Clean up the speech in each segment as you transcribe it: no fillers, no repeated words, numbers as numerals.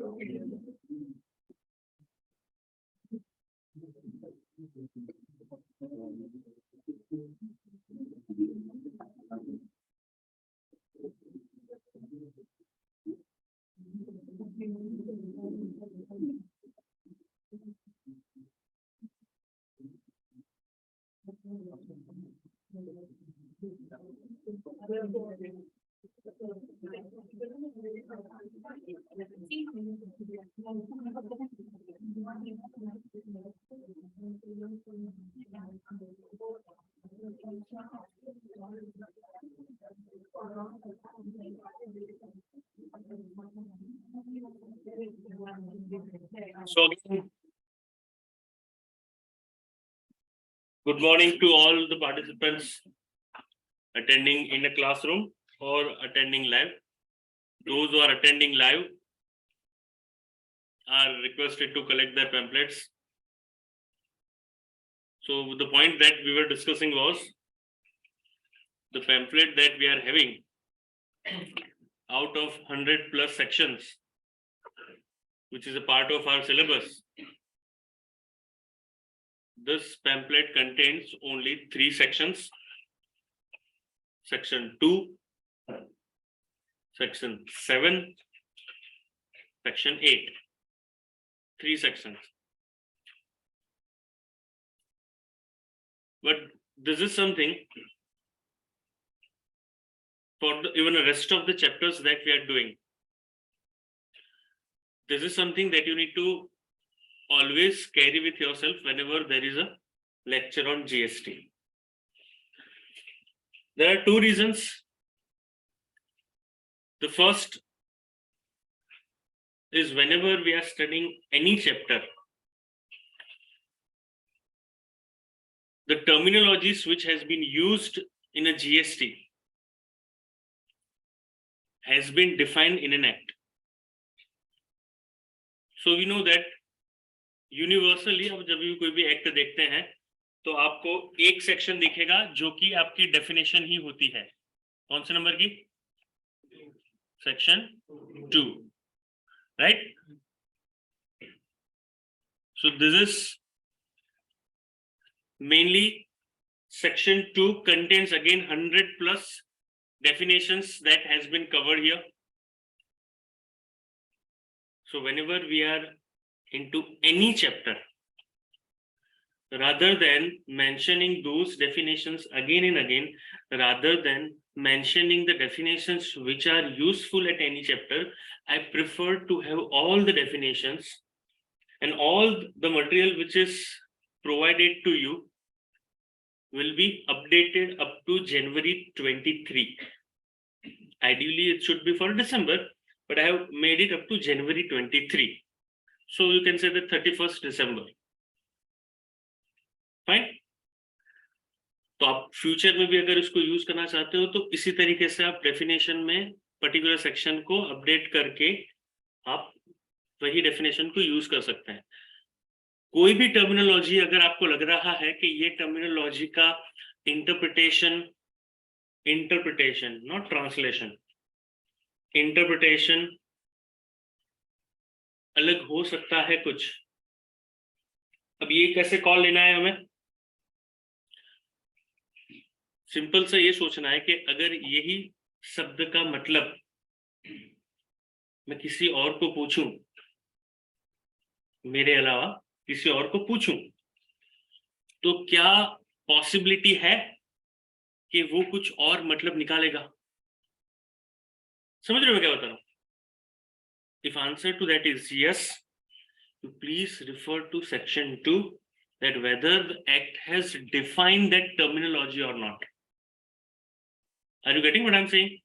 So again, good morning to all the participants attending in a classroom or attending live. Those who are attending live are requested to collect their pamphlets. So the point that we were discussing was the pamphlet that we are having out of 100 plus sections, which is a part of our syllabus. This pamphlet contains only 3 sections: section 2, section 7, section 8. 3 sections. But this is something for even the rest of the chapters that we are doing. This is something that you need to always carry with yourself whenever there is a lecture on GST. There are 2 reasons. The first is whenever we are studying any chapter, the terminologies which has been used in a GST has been defined in an act. So we know that universally अब जब भी कोई भी act देखते हैं तो आपको एक सेक्शन दिखेगा जो कि आपकी डेफिनेशन ही होती है. कौन से नंबर की? Section 2, right? So this is mainly section 2 contains again 100 plus definitions that has been covered here. So whenever we are into any chapter, rather than mentioning those definitions again and again, rather than mentioning the definitions which are useful at any chapter, I prefer to have all the definitions and all the material which is provided to you will be updated up to January 23. Ideally, it should be for December, but I have made it up to January 23. So you can say the 31st December. Fine. तो आप future में भी अगर इसको use करना चाहते हो तो इसी तरीके से आप डेफिनेशन में पर्टिकुलर सेक्शन को अपडेट करके आप वही डेफिनेशन को यूज कर सकते हैं. कोई भी टर्मिनोलॉजी अगर आपको लग रहा है कि ये टर्मिनोलॉजी का इंटरप्रिटेशन नॉट ट्रांसलेशन, इंटरप्रिटेशन अलग हो सकता है कुछ. अब ये कैसे कॉल लेना है हमें? सिंपल से ये सोचना है कि अगर यही शब्द का मतलब मैं किसी और को पूछूं, मेरे अलावा किसी और को पूछूं, तो क्या पॉसिबिलिटी है कि वो कुछ और मतलब निकालेगा? समझ रहे हो मैं क्या बता रहा हूं? If answer to that is yes, you please refer to section 2 that whether the act has defined that terminology or not. Are you getting what I'm saying?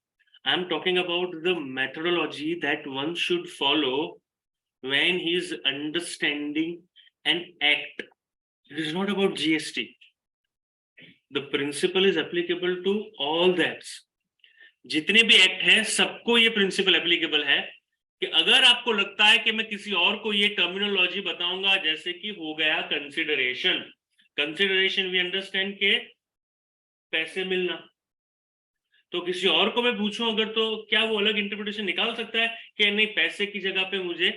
I'm talking about the methodology that one should follow when he is understanding an act. It is not about GST. The principle is applicable to all the acts. जितने भी act हैं सबको ये principal applicable है कि अगर आपको लगता है कि मैं किसी और को ये टर्मिनोलॉजी बताऊंगा, जैसे कि हो गया कंसिडरेशन वी अंडरस्टैंड के पैसे मिलना, तो किसी और को मैं पूछूं अगर, तो क्या वो अलग इंटरप्रिटेशन निकाल सकता है कि नहीं पैसे की जगह पे मुझे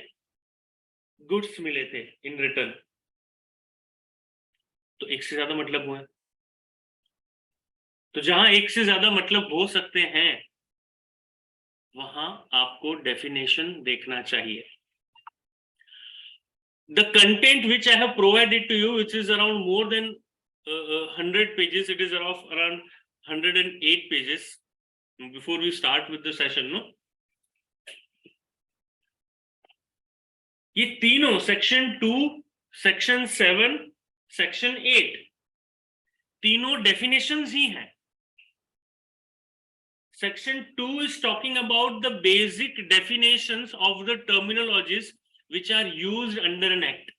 गुड्स मिले थे इन रिटर्न, तो एक से ज्यादा मतलब हुआ है। तो जहां एक से ज्यादा मतलब हो सकते हैं वहां आपको डेफिनेशन देखना चाहिए। The content which I have provided to you, which is around more than 100 pages, it is around 108 pages. Before we start with the session, no, ये तीनों सेक्शन 2, सेक्शन 7, सेक्शन 8 तीनों डेफिनेशंस ही हैं। Section 2 is talking about the basic definitions of the terminologies which are used under an act.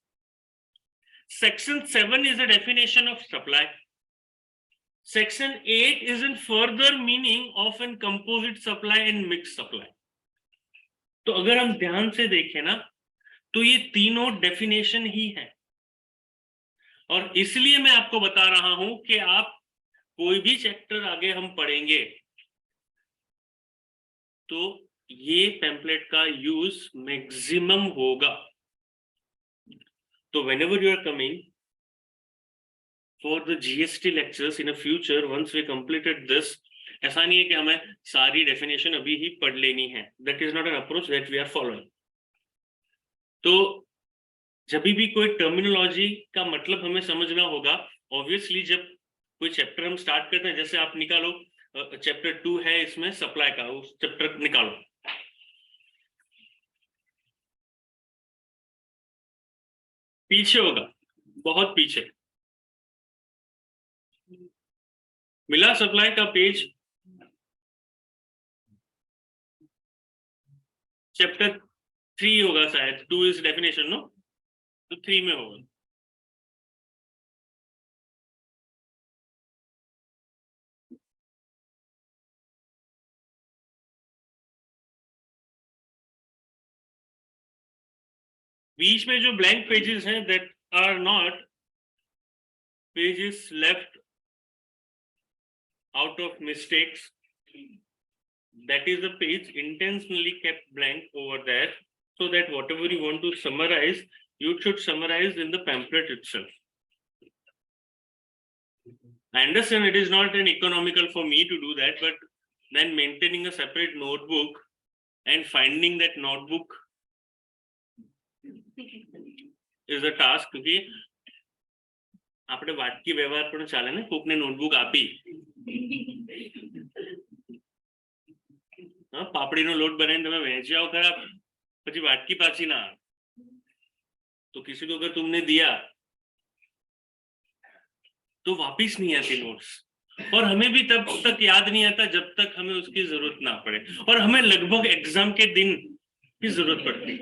Section 7 is a definition of supply. Section 8 is in further meaning of an composite supply and mixed supply. तो अगर हम ध्यान से देखें ना, तो ये तीनों डेफिनेशन ही हैं, और इसलिए मैं आपको बता रहा हूं कि आप कोई भी चैप्टर आगे हम पढ़ेंगे तो ये पैम्पलेट का यूज मैक्सिमम होगा। तो whenever you are coming for the GST lectures in a future, once we completed this, ऐसा नहीं है कि हमें सारी डेफिनेशन अभी ही पढ़ लेनी है। That is not an approach that we are following. तो जब भी कोई टर्मिनोलॉजी का मतलब हमें समझना होगा, ऑब्वियसली जब कोई चैप्टर हम स्टार्ट करते हैं, जैसे आप निकालो चैप्टर 2 है इसमें सप्लाई का, उस चैप्टर निकालो, पीछे होगा, बहुत पीछे मिला सप्लाई का पेज, चैप्टर 3 होगा शायद, 2 इज डेफिनेशन, नो, तो 3 में होगा। बीच में जो ब्लैंक पेजेस हैं, that are not pages left out of mistakes, that is the page intentionally kept blank over there, so that whatever you want to summarize, you should summarize in the pamphlet itself. I understand it is not an economical for me to do that, but then maintaining a separate notebook and finding that notebook is a task, क्योंकि આપણે વાટકી વ્યવહાર પણ ચાલે ને, કોકને notebook આપી પાપડીનો લોટ બનાવીને તમે વહેંચી આવો ખરા, પછી વાટકી પાછી ના, तो किसी को अगर तुमने दिया तो वापिस नहीं आती नोट्स, और हमें भी तब तक याद नहीं आता जब तक हमें उसकी जरूरत ना पड़े, और हमें लगभग एग्जाम के दिन की जरूरत पड़ती है,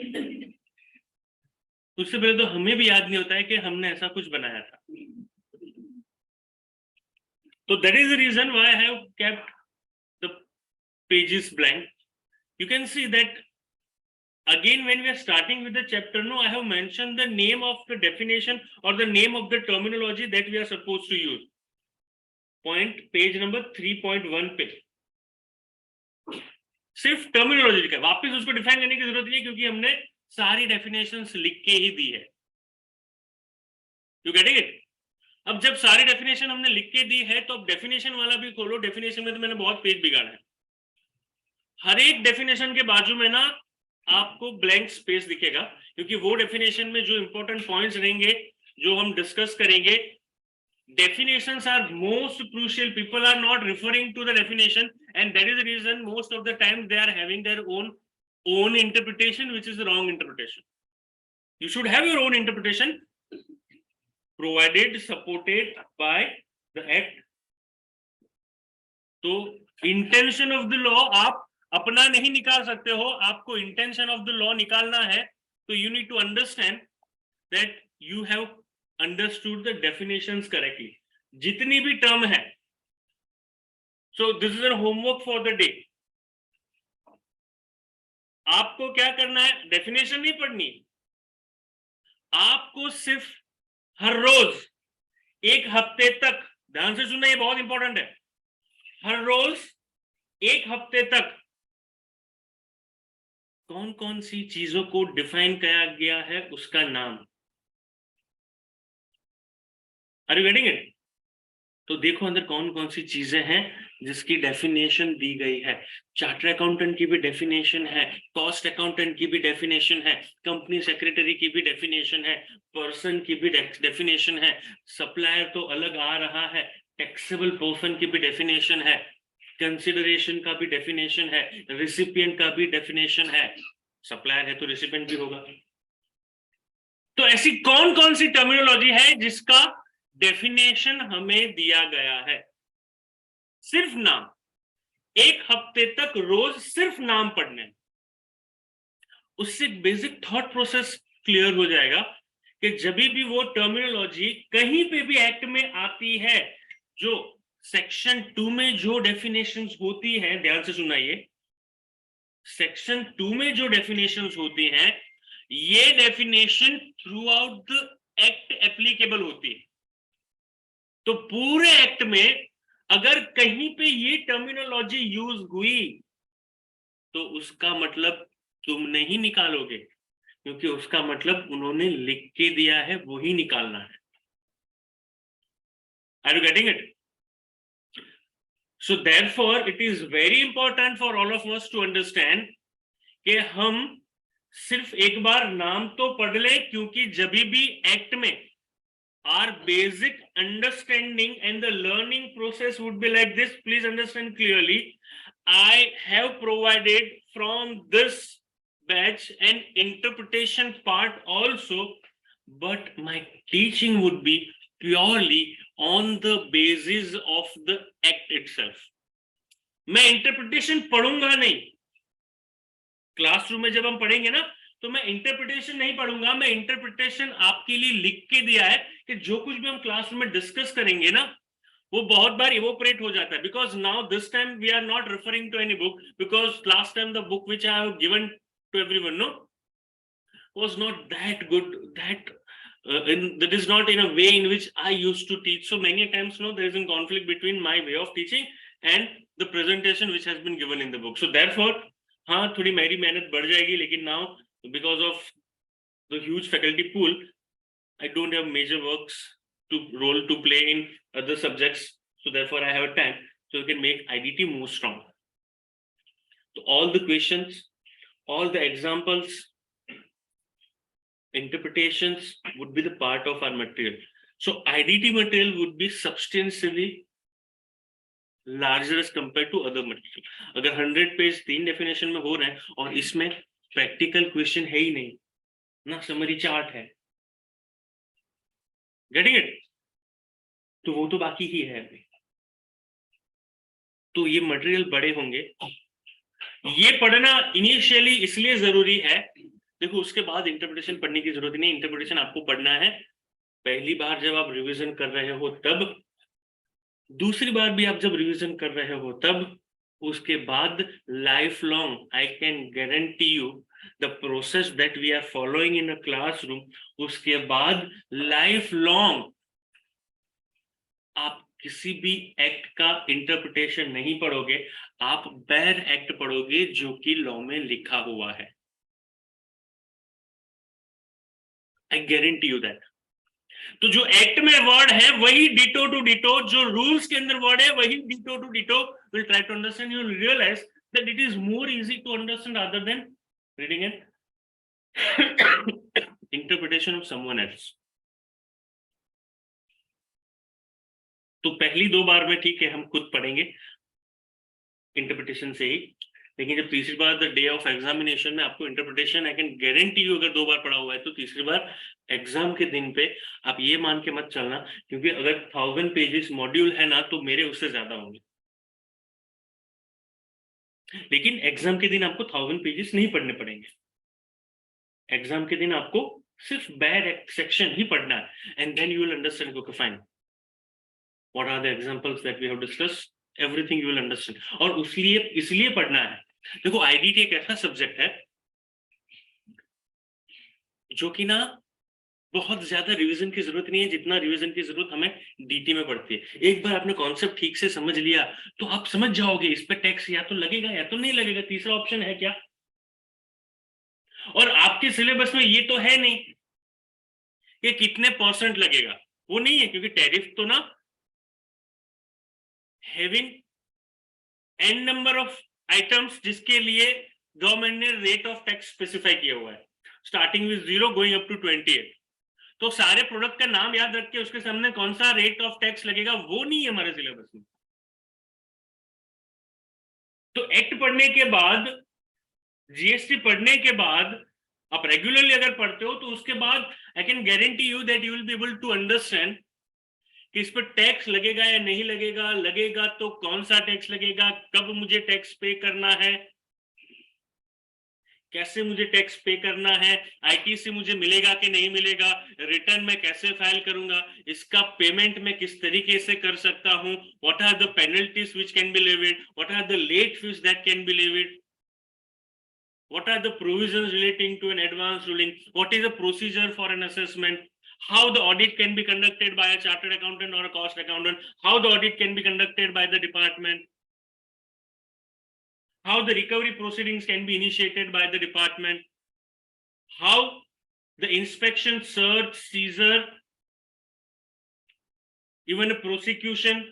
उससे पहले तो हमें भी याद नहीं होता है कि हमने ऐसा कुछ बनाया था। तो that is the reason why I have kept the pages blank. You can see that again when we are starting with the chapter, no, I have mentioned the name of the definition or the name of the terminology that we are supposed to use. Point page number 3.1 पे सिर्फ terminology लिखा है, वापस उसको define करने की जरूरत नहीं है क्योंकि हमने सारी डेफिनेशंस लिख के ही दी है। You getting it? अब जब सारी डेफिनेशन हमने लिख के दी है तो अब डेफिनेशन वाला भी खोलो। डेफिनेशन में तो मैंने बहुत पेज बिगाड़ा है। हर एक डेफिनेशन के बाजू में ना आपको ब्लैंक स्पेस दिखेगा, क्योंकि वो डेफिनेशन में जो इंपॉर्टेंट पॉइंट्स रहेंगे जो हम डिस्कस करेंगे, definitions are most crucial. People are not referring to the definition, and that is the reason most of the time they are having their own interpretation, which is the wrong interpretation. You should have your own interpretation provided, supported by the act. तो intention of the law आप अपना नहीं निकाल सकते हो, आपको intention of the law निकालना है, तो you need to understand that you have understood the definitions correctly. जितनी भी टर्म है, so this is a homework for the day. आपको क्या करना है? डेफिनेशन नहीं पढ़नी, आपको सिर्फ हर रोज एक हफ्ते तक, ध्यान से सुनना, ये बहुत इंपॉर्टेंट है, हर रोज एक हफ्ते तक कौन कौन सी चीजों को डिफाइन किया गया है उसका नाम। Are you getting it? तो देखो अंदर कौन कौन सी चीजें हैं जिसकी डेफिनेशन दी गई है। चार्टर अकाउंटेंट की भी डेफिनेशन है, कॉस्ट अकाउंटेंट की भी डेफिनेशन है, कंपनी सेक्रेटरी की भी डेफिनेशन है, पर्सन की भी डेफिनेशन है, सप्लायर तो अलग आ रहा है, टैक्सेबल पर्सन की भी डेफिनेशन है, कंसिडरेशन का भी डेफिनेशन है, रिसिपिएंट का भी डेफिनेशन है। सप्लायर है तो रिसिपिएंट भी होगा। तो ऐसी कौन कौन सी टर्मिनोलॉजी है जिसका डेफिनेशन हमें दिया गया है। सिर्फ नाम, एक हफ्ते तक रोज सिर्फ नाम पढ़ने, उससे बेसिक थॉट प्रोसेस क्लियर हो जाएगा कि जब भी वो टर्मिनोलॉजी कहीं पे भी एक्ट में आती है, जो सेक्शन 2 में जो डेफिनेशंस होती हैं, ध्यान से सुनाइए, सेक्शन 2 में जो डेफिनेशंस होती हैं, ये definition through out the act applicable होती है। तो पूरे एक्ट में अगर कहीं पे ये टर्मिनोलॉजी यूज हुई तो उसका मतलब तुम नहीं निकालोगे, क्योंकि उसका मतलब उन्होंने लिख के दिया है, वो ही निकालना है। Are you getting it? So therefore it is very important for all of us to understand कि हम सिर्फ एक बार नाम तो पढ़ ले, क्योंकि जब भी एक्ट में our basic understanding and the learning process would be like this. Please understand clearly. I have provided from this batch an interpretation part also, but my teaching would be purely on the basis of the act itself. मैं interpretation पढ़ूंगा नहीं। Classroom में जब हम पढ़ेंगे ना, तो मैं इंटरप्रिटेशन नहीं पढ़ूंगा, मैं इंटरप्रिटेशन आपके लिए लिख के दिया है कि जो कुछ भी हम क्लासरूम में डिस्कस करेंगे ना, वो बहुत बार इवोपरेट हो जाता है, because now this time we are not referring to any book, because last time the book which I have given to everyone no was not that good, that is not in a way in which I used to teach. So many times no, there is a conflict between my way of teaching and the presentation which has been given in the book. So therefore हाँ थोड़ी मेरी मेहनत बढ़ जाएगी, लेकिन now because of the huge faculty pool I don't have major works to role to play in other subjects, so therefore I have time, so you can make IDT more strong. So all the questions, all the examples, interpretations would be the part of our material. So IDT material would be substantially larger as compared to other material. अगर 100 page 3 definition में हो रहे हैं और इसमें practical question है ही नहीं ना, समरी चार्ट है, गेटिंग इट, तो वो तो बाकी ही है अभी। तो ये मटेरियल बड़े होंगे, ये पढ़ना इनिशियली इसलिए जरूरी है, देखो उसके बाद इंटरप्रिटेशन पढ़ने की जरूरत नहीं, इंटरप्रिटेशन आपको पढ़ना है पहली बार जब आप रिवीजन कर रहे हो तब, दूसरी बार भी आप जब रिवीजन कर रहे हो तब, उसके बाद life long I can guarantee you the process that we are following in a classroom, उसके बाद लाइफ लॉन्ग आप किसी भी एक्ट का इंटरप्रिटेशन नहीं पढ़ोगे, आप बैर एक्ट पढ़ोगे जो कि लॉ में लिखा हुआ है। I guarantee you that. तो जो एक्ट में वर्ड है वही डिटो टू डिटो, जो रूल्स के अंदर वर्ड है वही ditto to ditto. Will try to understand, you will realize that it is more easy to understand other than reading an interpretation of someone else. तो पहली 2 बार में ठीक है हम खुद पढ़ेंगे इंटरप्रिटेशन से ही, लेकिन जब तीसरी बार द डे ऑफ एग्जामिनेशन में आपको interpretation I can guarantee you, अगर 2 बार पढ़ा हुआ है तो तीसरी बार एग्जाम के दिन पे आप ये मान के मत चलना, क्योंकि अगर 1000 पेजेस मॉड्यूल है ना तो मेरे उससे ज्यादा होंगे, लेकिन एग्जाम के दिन आपको 1000 पेजेस नहीं पढ़ने पड़ेंगे। एग्जाम के दिन आपको सिर्फ बैड सेक्शन ही पढ़ना है, and then you will understand okay fine what are the examples that we have discussed, everything you will understand. और इसलिए पढ़ना है। देखो आईडीटी एक ऐसा सब्जेक्ट है जो कि ना बहुत ज्यादा रिवीजन की जरूरत नहीं है, जितना रिवीजन की जरूरत हमें डीटी में पड़ती है। एक बार आपने कॉन्सेप्ट ठीक से समझ लिया तो आप समझ जाओगे इस पे टैक्स या तो लगेगा या तो नहीं लगेगा, तीसरा ऑप्शन है क्या। और आपके सिलेबस में ये तो है नहीं कि कितने परसेंट लगेगा, वो नहीं है, क्योंकि टैरिफ तो ना having an number of items जिसके लिए गवर्नमेंट ने रेट ऑफ टैक्स स्पेसिफाई किया हुआ है, starting with 0 going up to 28। तो सारे प्रोडक्ट का नाम याद रख के उसके सामने कौन सा रेट ऑफ टैक्स लगेगा वो नहीं है हमारे सिलेबस में। तो एक्ट पढ़ने के बाद, जीएसटी पढ़ने के बाद, आप रेगुलरली अगर पढ़ते हो तो उसके बाद I can guarantee you that you will be able to understand कि इस पर टैक्स लगेगा या नहीं लगेगा, लगेगा तो कौन सा टैक्स लगेगा, कब मुझे टैक्स पे करना है, कैसे मुझे टैक्स पे करना है, आईटीसी मुझे मिलेगा कि नहीं मिलेगा, रिटर्न में कैसे फाइल करूंगा, इसका पेमेंट में किस तरीके से कर सकता हूं, what are the penalties which can be levied, what are the late fees that can be levied, what are the provisions relating to an advance ruling, what is the procedure for an assessment, how the audit can be conducted by a chartered accountant or a cost accountant, how the audit can be conducted by the department, how the recovery proceedings can be initiated by the department, how the inspection, search, seizure, even a prosecution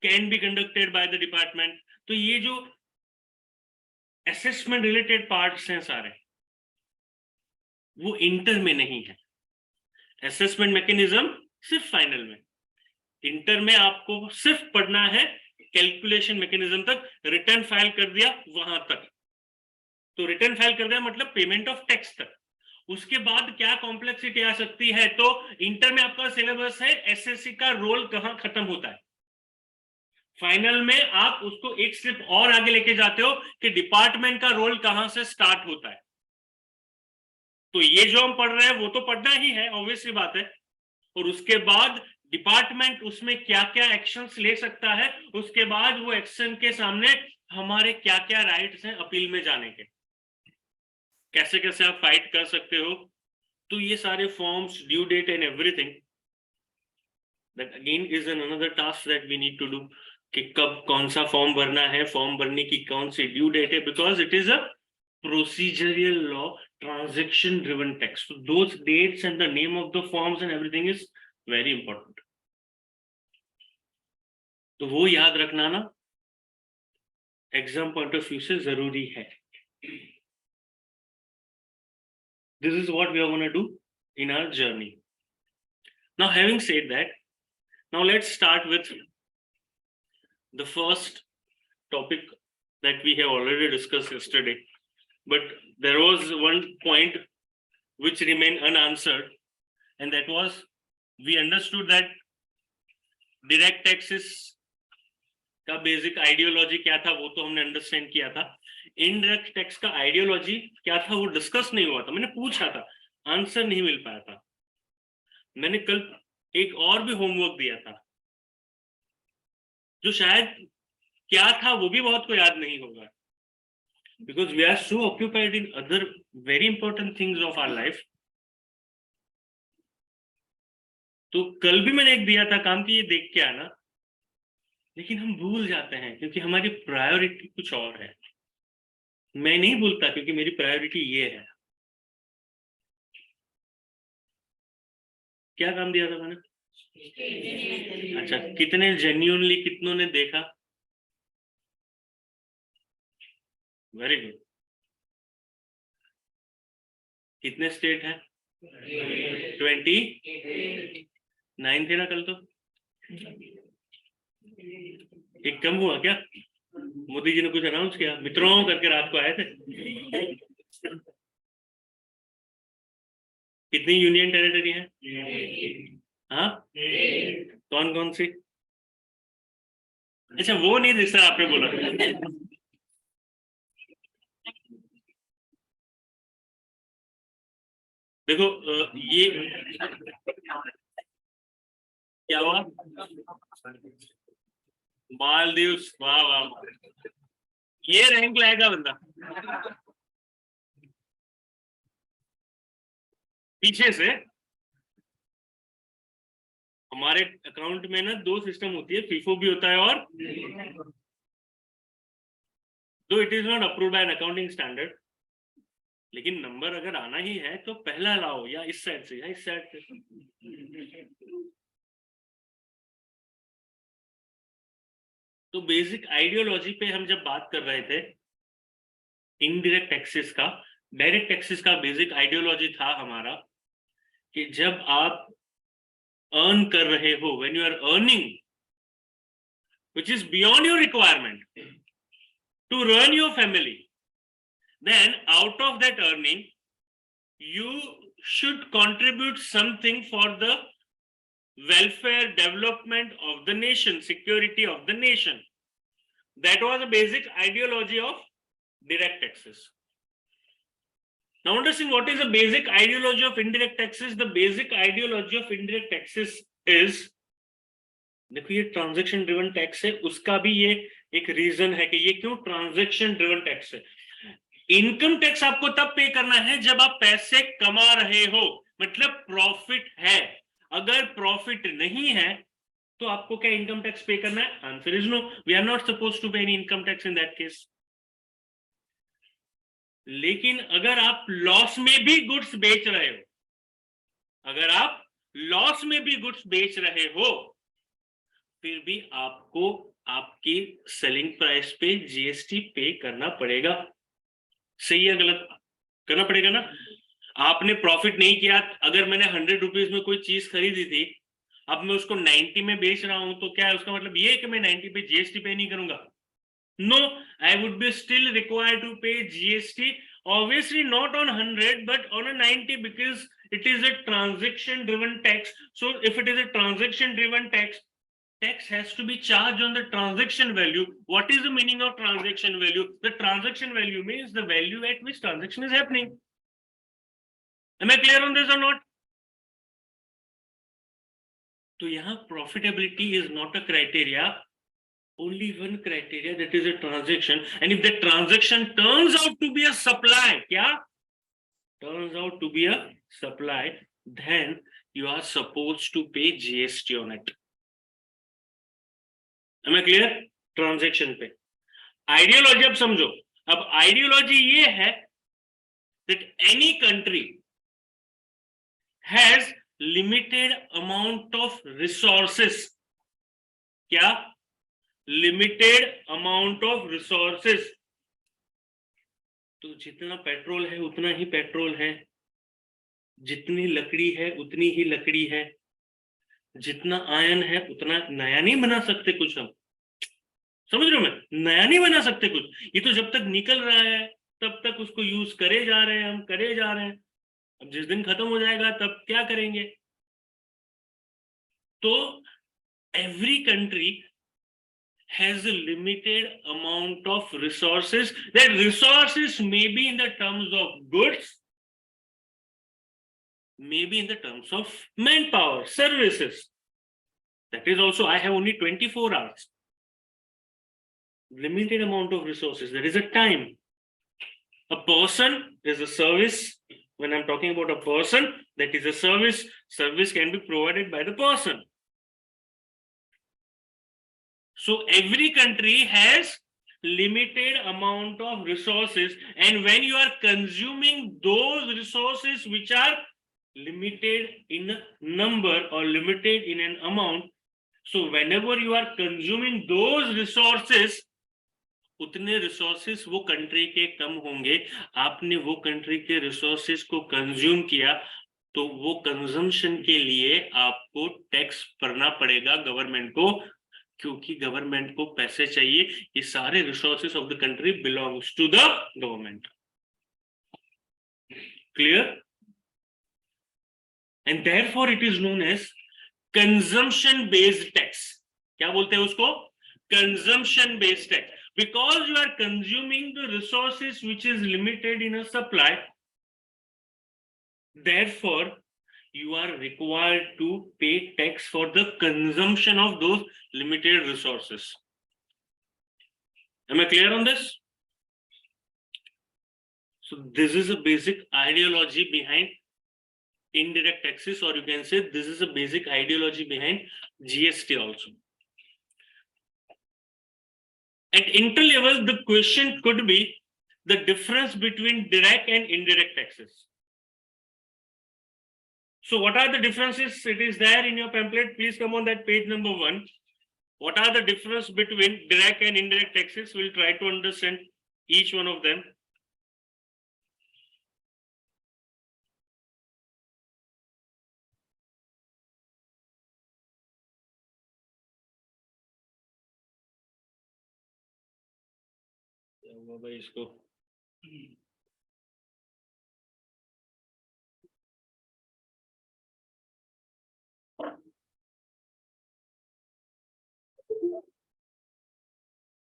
can be conducted by the department. तो ये जो assessment related parts हैं सारे, वो inter में नहीं है। Assessment mechanism सिर्फ फाइनल में, इंटर में आपको सिर्फ पढ़ना है कैलकुलेशन मैकेनिज्म तक, रिटर्न फाइल कर दिया वहां तक। तो रिटर्न फाइल कर दिया मतलब पेमेंट ऑफ टैक्स तक। उसके बाद क्या कॉम्प्लेक्सिटी आ सकती है, तो इंटर में आपका सिलेबस है एसएससी का रोल कहां खत्म होता है, फाइनल में आप उसको एक स्टेप और आगे लेके जाते हो कि डिपार्टमेंट का रोल कहां से स्टार्ट होता है। तो ये जो हम पढ़ रहे हैं वो तो पढ़ना ही है, ऑब्वियसली बात है। और उसके बाद डिपार्टमेंट उसमें क्या क्या एक्शंस ले सकता है, उसके बाद वो एक्शन के सामने हमारे क्या क्या राइट्स हैं अपील में जाने के, कैसे कैसे आप फाइट कर सकते हो। तो ये सारे forms, due date and everything, that again is an another task that we need to do, कि कब कौन सा फॉर्म भरना है, फॉर्म भरने की कौन सी ड्यू डेट है, because it is a procedural law, transaction driven tax. So those dates and the name of the forms and everything is very important. तो वो याद रखना ना एग्जाम पॉइंट ऑफ व्यू से जरूरी है। This is what we are going to do in our journey. Now having said that, now let's start with the first topic that we have already discussed yesterday. But there was one point which remained unanswered, and that was, we understood that direct taxes का basic ideology क्या था वो तो हमने understand किया था। Indirect tax का ideology क्या था वो डिस्कस नहीं हुआ था, मैंने पूछा था, आंसर नहीं मिल पाया था। मैंने कल एक और भी होमवर्क दिया था जो शायद क्या था वो भी बहुत को याद नहीं होगा, because we are so occupied in other very important things of our life. तो कल भी मैंने एक दिया था काम कि ये देख के आना, लेकिन हम भूल जाते हैं क्योंकि हमारी प्रायोरिटी कुछ और है। मैं नहीं भूलता क्योंकि मेरी प्रायोरिटी ये है। क्या काम दिया था मैंने? अच्छा, कितने जेन्युइनली कितनों ने देखा? Very good. कितने स्टेट हैं? 29 थे ना कल तो। एक कम हुआ क्या? मोदी जी ने कुछ अनाउंस किया, मित्रों करके रात को आए थे। कितनी यूनियन टेरिटरी है? हाँ, कौन कौन सी? अच्छा वो नहीं दिखता, आपने बोला। देखो ये क्या हुआ? मालदीव, वाह वाह, ये रैंक लाएगा बंदा पीछे से। हमारे अकाउंट में ना दो सिस्टम होती है, फीफो भी होता है और दो it is not approved by an accounting standard, लेकिन नंबर अगर आना ही है तो पहला लाओ, या इस साइड से या इस साइड से। तो बेसिक आइडियोलॉजी पे हम जब बात कर रहे थे इनडायरेक्ट टैक्सेस का, डायरेक्ट टैक्सेस का बेसिक आइडियोलॉजी था हमारा कि जब आप अर्न कर रहे हो, when you are earning which is beyond your requirement to run your family, then out of that earning you should contribute something for the welfare development of the nation, security of the nation. That was a basic ideology of direct taxes. Now understand what is the basic ideology of indirect taxes. The basic ideology of indirect taxes is, देखो ये transaction driven tax है, उसका भी ये एक reason है कि ये क्यों ट्रांजैक्शन ड्रिवन टैक्स है। इनकम टैक्स आपको तब पे करना है जब आप पैसे कमा रहे हो, मतलब प्रॉफिट है। अगर प्रॉफिट नहीं है तो आपको क्या इनकम टैक्स पे करना है? Answer is no, we are not suppose to pay any income tax in that case. लेकिन अगर आप लॉस में भी गुड्स बेच रहे हो, अगर आप लॉस में भी गुड्स बेच रहे हो, फिर भी आपको आपकी सेलिंग प्राइस पे जीएसटी पे करना पड़ेगा। सही है गलत? करना पड़ेगा ना। आपने प्रॉफिट नहीं किया, अगर मैंने 100 रुपीज में कोई चीज खरीदी थी, अब मैं उसको 90 में बेच रहा हूं, तो क्या है उसका मतलब ये कि मैं 90 पे जीएसटी पे नहीं करूंगा? No, I would be still required to pay GST, obviously not on 100 but on a 90, because it is a transaction driven tax. So if it is a transaction driven tax, tax has to be charged on the transaction value. What is the meaning of transaction value? The transaction value means the value at which transaction is happening. Am I clear on this or not? So यहाँ profitability is not a criteria, only one criteria, that is a transaction. And if the transaction turns out to be a supply, क्या? Turns out to be a supply, then you are supposed to pay GST on it. Am I clear? Transaction पे ideology अब समझो। अब ideology ये है that any country has limited amount of resources. क्या? Limited amount of resources. तो जितना petrol है उतना ही पेट्रोल है, जितनी लकड़ी है उतनी ही लकड़ी है, जितना आयन है उतना। नया नहीं बना सकते कुछ हम, समझ रहे हो? मैं नया नहीं बना सकते कुछ, ये तो जब तक निकल रहा है तब तक उसको यूज करे जा रहे हैं, हम करे जा रहे हैं। अब जिस दिन खत्म हो जाएगा तब क्या करेंगे? तो every country has a limited amount of resources. That resources may be in the terms of goods, maybe in the terms of manpower, services. That is also, I have only 24 hours. Limited amount of resources. There is a time. A person is a service. When I'm talking about a person, that is a service. Service can be provided by the person. So every country has limited amount of resources, and when you are consuming those resources which are limited in number or limited in an amount, so whenever you are consuming those resources, उतने resources वो country के कम होंगे। आपने वो country के resources को consume किया तो वो कंजम्पशन के लिए आपको टैक्स भरना पड़ेगा गवर्नमेंट को, क्योंकि गवर्नमेंट को पैसे चाहिए। ये सारे resources of the country belongs to the government. Clear? And therefore it is known as consumption based tax. क्या बोलते हैं उसको? Consumption based tax. Because you are consuming the resources which is limited in a supply, therefore you are required to pay tax for the consumption of those limited resources. Am I clear on this? So this is a basic ideology behind indirect taxes, or you can say this is a basic ideology behind GST also. At inter level, the question could be the difference between direct and indirect taxes. So what are the differences? It is there in your pamphlet. Please come on that page number 1. What are the difference between direct and indirect taxes? We'll try to understand each one of them.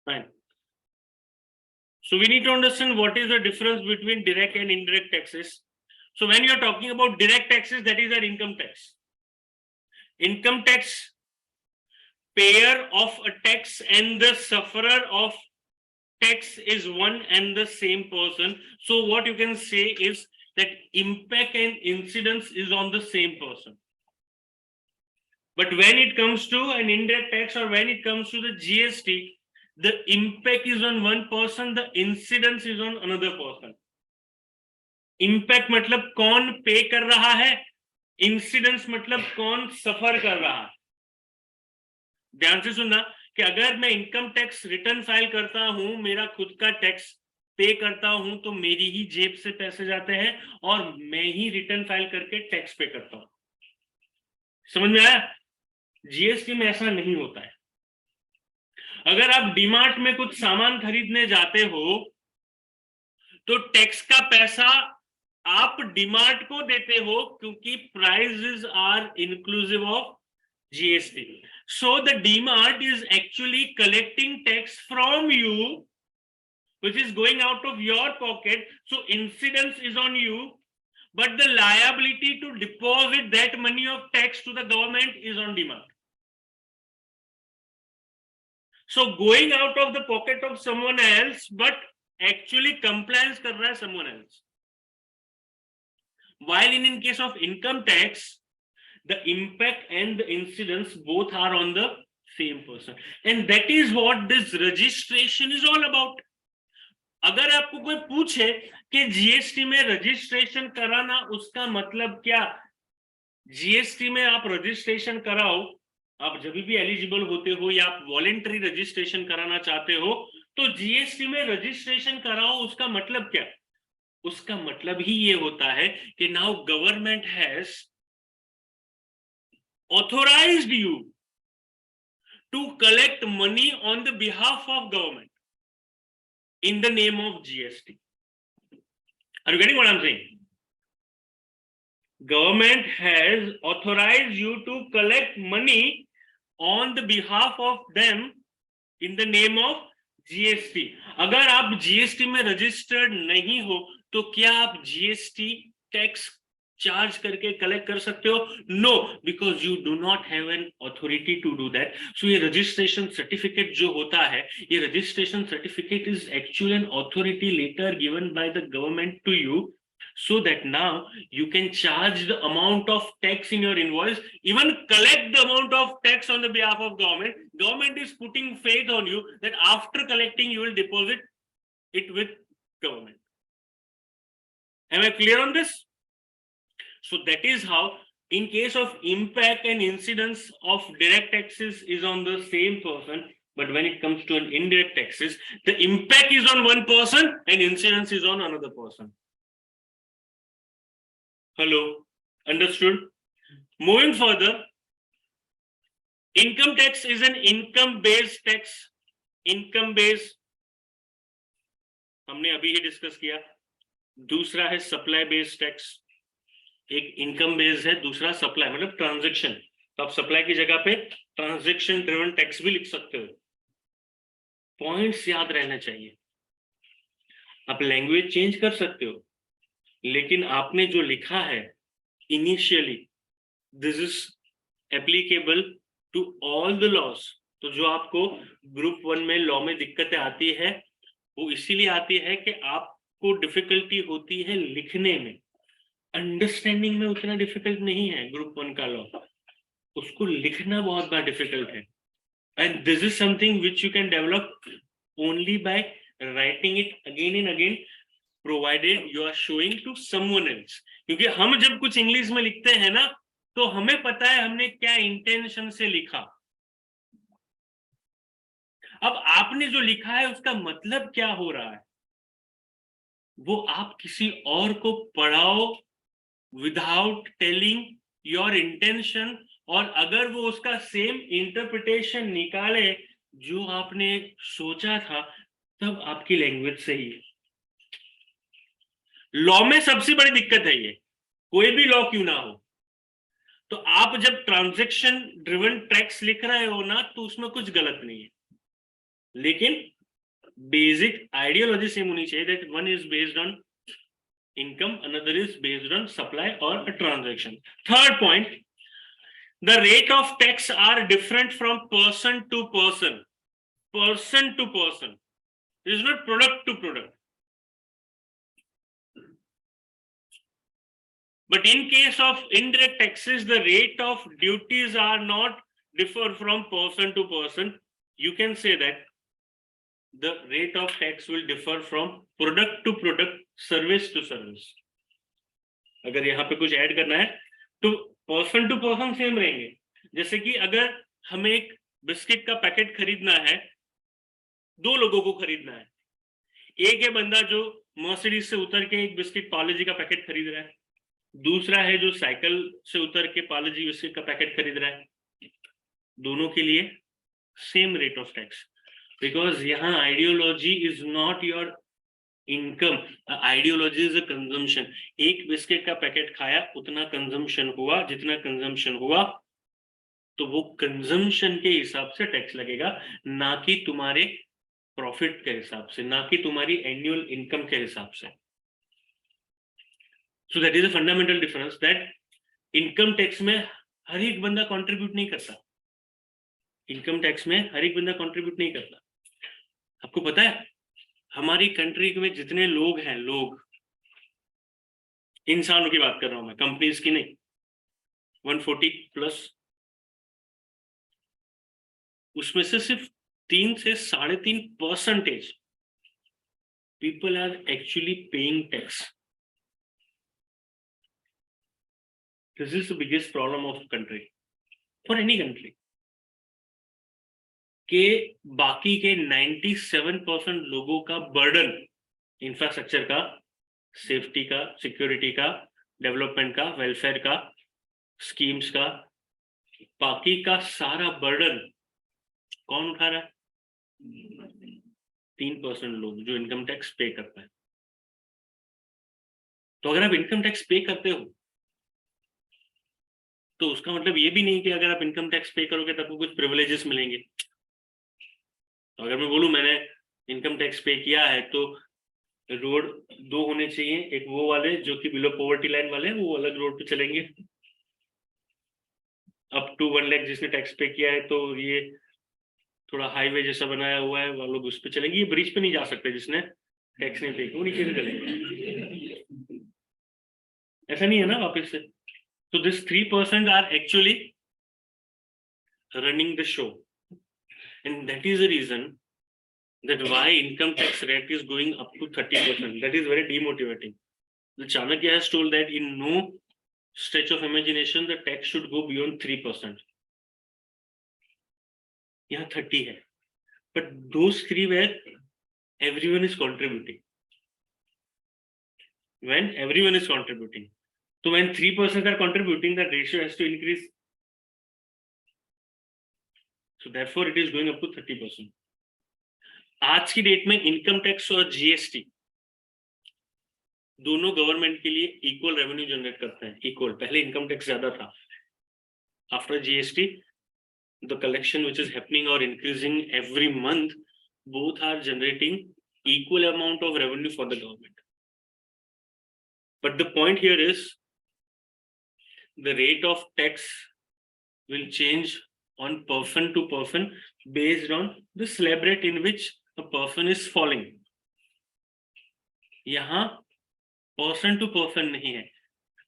Fine. So we need to understand what is the difference between direct and indirect taxes. So when you are talking about direct taxes, that is our income tax. Income tax, payer of a tax and the sufferer of tax is one and the same person. So what you can say is that impact and incidence is on the same person. But when it comes to an indirect tax or when it comes to the GST, the impact is on one person, the incidence is on another person. Impact मतलब कौन पे कर रहा है, incidence मतलब कौन सफर कर रहा है. ध्यान से सुनना कि अगर मैं इनकम टैक्स रिटर्न फाइल करता हूं, मेरा खुद का टैक्स पे करता हूं, तो मेरी ही जेब से पैसे जाते हैं और मैं ही रिटर्न फाइल करके टैक्स पे करता हूं. समझ में आया? जीएसटी में ऐसा नहीं होता है. अगर आप डीमार्ट में कुछ सामान खरीदने जाते हो तो टैक्स का पैसा आप डीमार्ट को देते हो क्योंकि prices are inclusive of GST. So the DMart is actually collecting tax from you, which is going out of your pocket. So incidence is on you, but the liability to deposit that money of tax to the government is on DMart. So going out of the pocket of someone else, but actually compliance kar raha hai someone else. While in case of income tax, the impact and the incidence both are on the same person, and that is what this registration is all about. अगर आपको कोई पूछे कि GST में registration कराना उसका मतलब क्या, जीएसटी में आप रजिस्ट्रेशन कराओ, आप जब भी एलिजिबल होते हो या आप वॉलेंटरी रजिस्ट्रेशन कराना चाहते हो तो जीएसटी में रजिस्ट्रेशन कराओ, उसका मतलब क्या? उसका मतलब ही ये होता है कि now government has authorized you to collect money on the behalf of government in the name of GST. Are you getting what I'm saying? Government has authorized you to collect money on the behalf of them in the name of GST. अगर आप GST में registered नहीं हो तो क्या आप GST tax charge करके collect कर सकते हो? No, because you do not have an authority to do that. So ये रजिस्ट्रेशन सर्टिफिकेट जो होता है, ये registration certificate is actually an authority letter given by the government to you, so that now you can charge the amount of tax in your invoice, even collect the amount of tax on the behalf of government. Government is putting faith on you that after collecting you will deposit it with government. Am I clear on this? So that is how in case of impact and incidence of direct taxes is on the same person, but when it comes to an indirect taxes, the impact is on one person and incidence is on another person. Hello, understood? Moving further, income tax is an income based tax. Income based हमने अभी ही discuss किया. दूसरा है supply based tax. एक income based है, दूसरा supply मतलब transaction. तो आप सप्लाई की जगह पे ट्रांजैक्शन ड्रिवन टैक्स भी लिख सकते हो. पॉइंट्स याद रहना चाहिए. आप लैंग्वेज चेंज कर सकते हो, लेकिन आपने जो लिखा है initially, this is applicable to all the laws. तो जो आपको ग्रुप 1 में लॉ में दिक्कतें आती है वो इसीलिए आती है कि आपको डिफिकल्टी होती है लिखने में, अंडरस्टैंडिंग में उतना डिफिकल्ट नहीं है. ग्रुप 1 का लॉ, उसको लिखना बहुत बड़ा डिफिकल्ट है. And this is something which you can develop only by writing it again and again, provided you are showing to someone else. क्योंकि हम जब कुछ इंग्लिश में लिखते हैं ना, तो हमें पता है हमने क्या इंटेंशन से लिखा. अब आपने जो लिखा है उसका मतलब क्या हो रहा है, वो आप किसी और को पढ़ाओ विदाउट टेलिंग योर इंटेंशन, और अगर वो उसका सेम इंटरप्रिटेशन निकाले जो आपने सोचा था, तब आपकी लैंग्वेज सही है. लॉ में सबसे बड़ी दिक्कत है ये, कोई भी लॉ क्यों ना हो, तो आप जब ट्रांजैक्शन ड्रिवन टैक्स लिख रहे हो ना, तो उसमें कुछ गलत नहीं है, लेकिन बेसिक आइडियोलॉजी सेम होनी चाहिए, that one is based on income, another is based on supply or a transaction. Third point, the rate of tax are different from person to person. Person to person. It is not product to product. But in case of indirect taxes, the rate of duties are not differ from person to person. You can say that the rate of tax will differ from product to product, service to service. अगर यहाँ पे कुछ add करना है तो person to person same रहेंगे. जैसे कि अगर हमें एक बिस्किट का पैकेट खरीदना है, दो लोगों को खरीदना है. एक है बंदा जो मर्सिडीज से उतर के एक बिस्किट पार्ले-जी का पैकेट खरीद रहा है, दूसरा है जो साइकिल से उतर के पार्ले-जी बिस्किट का पैकेट खरीद रहा है. दोनों के लिए same rate of tax, because यहाँ ideology is not your income, ideology is a consumption. एक बिस्किट का पैकेट खाया, उतना कंजम्पशन हुआ, जितना कंजम्पशन हुआ तो वो कंजम्पशन के हिसाब से टैक्स लगेगा, ना कि तुम्हारे प्रॉफिट के हिसाब से, ना कि तुम्हारी एनुअल इनकम के हिसाब से. So that is a fundamental difference, that income tax में हर एक बंदा कंट्रीब्यूट नहीं करता. इनकम टैक्स में हर एक बंदा कंट्रीब्यूट नहीं करता. आपको पता है हमारी कंट्री में जितने लोग हैं, लोग इंसानों की बात कर रहा हूं मैं, कंपनीज की नहीं, 140 प्लस, उसमें से सिर्फ 3 से 3.5% people are actually paying tax. This is the biggest problem of country, for any country, के बाकी के 97% लोगों का बर्डन इंफ्रास्ट्रक्चर का, सेफ्टी का, सिक्योरिटी का, डेवलपमेंट का, वेलफेयर का, स्कीम्स का, बाकी का सारा बर्डन कौन उठा रहा है? 3% लोग जो इनकम टैक्स पे करता है. तो अगर आप इनकम टैक्स पे करते हो तो उसका मतलब ये भी नहीं कि अगर आप इनकम टैक्स पे करोगे तब आपको कुछ प्रिविलेजेस मिलेंगे. तो अगर मैं बोलूं मैंने इनकम टैक्स पे किया है तो रोड 2 होने चाहिए, एक वो वाले जो कि बिलो पॉवर्टी लाइन वाले हैं, वो अलग रोड पे चलेंगे. अप टू 1 लाख जिसने टैक्स पे किया है तो ये थोड़ा हाईवे जैसा बनाया हुआ है, वो लोग उस पे चलेंगे. ये ब्रिज पे नहीं जा सकते जिसने टैक्स नहीं पे किया, वो नीचे से चलेंगे. ऐसा नहीं है ना वापस से. तो this 3% are actually running the show, and that is the reason that why income tax rate is going up to 30%. That is very demotivating. The Chanakya has told that in no stretch of imagination the tax should go beyond 3%. यहाँ 30 है, but those 3 where everyone is contributing. When everyone is contributing, so when 3% are contributing, the ratio has to increase. So therefore it is going up to 30%. आज की date में income tax और GST दोनों government के लिए equal revenue generate करते हैं. Equal, पहले इनकम टैक्स ज्यादा था. After GST the collection which is happening और increasing every month, both are generating equal amount of revenue for the government. But the point here is the rate of tax will change on person to person based on the slab rate in which a person is falling. यहाँ person to person नहीं है.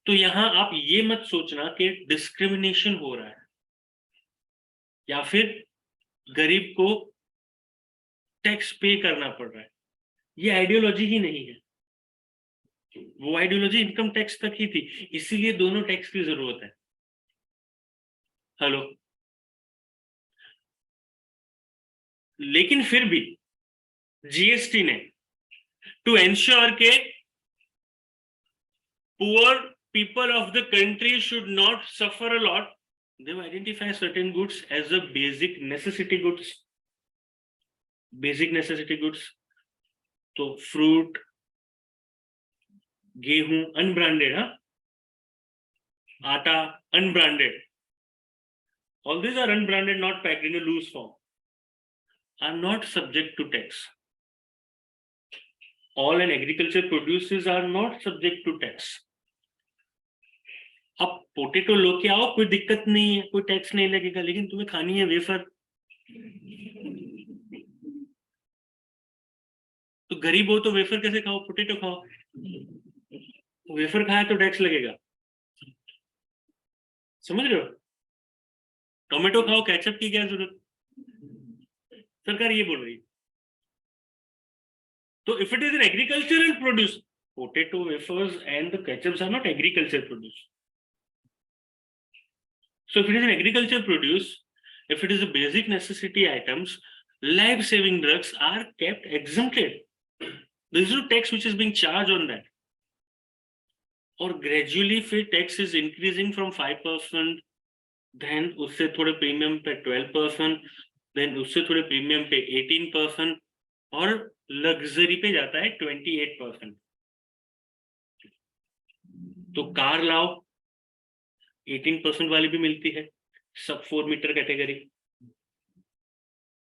तो यहाँ आप ये मत सोचना कि डिस्क्रिमिनेशन हो रहा है या फिर गरीब को टैक्स पे करना पड़ रहा है. ये आइडियोलॉजी ही नहीं है, वो आइडियोलॉजी इनकम टैक्स तक ही थी, इसीलिए दोनों टैक्स की जरूरत है। हेलो, लेकिन फिर भी जीएसटी ने टू एंश्योर के poor people of the country should not suffer a lot, they have identified certain goods as a basic necessity goods. Basic necessity goods, तो फ्रूट, गेहूं अनब्रांडेड, हाँ, आटा unbranded, all these are unbranded, not packed in a loose form, are not subject to tax. All an agriculture produces are not subject to tax. अब potato लो के आओ, कोई दिक्कत नहीं है, कोई टैक्स नहीं लगेगा, लेकिन तुम्हें खानी है वेफर, तो गरीब हो तो वेफर कैसे खाओ, पोटेटो खाओ, वेफर खाया तो टैक्स लगेगा, समझ रहे हो? टोमेटो खाओ, केचप की क्या जरूरत, सरकार ये बोल रही है। तो if it is an agricultural produce, potato wafers and the ketchups are not agriculture produce. So if it is an agriculture produce, if it is a basic necessity items, life-saving drugs are kept exempted. There is no tax which is being charged on that. Or gradually फिर tax is increasing from 5%, then उससे थोड़े premium पे 12%, then उससे थोड़े premium पे 18%, और luxury पे जाता है 28%. तो कार लाओ, 18% वाली भी मिलती है, सब 4 मीटर कैटेगरी,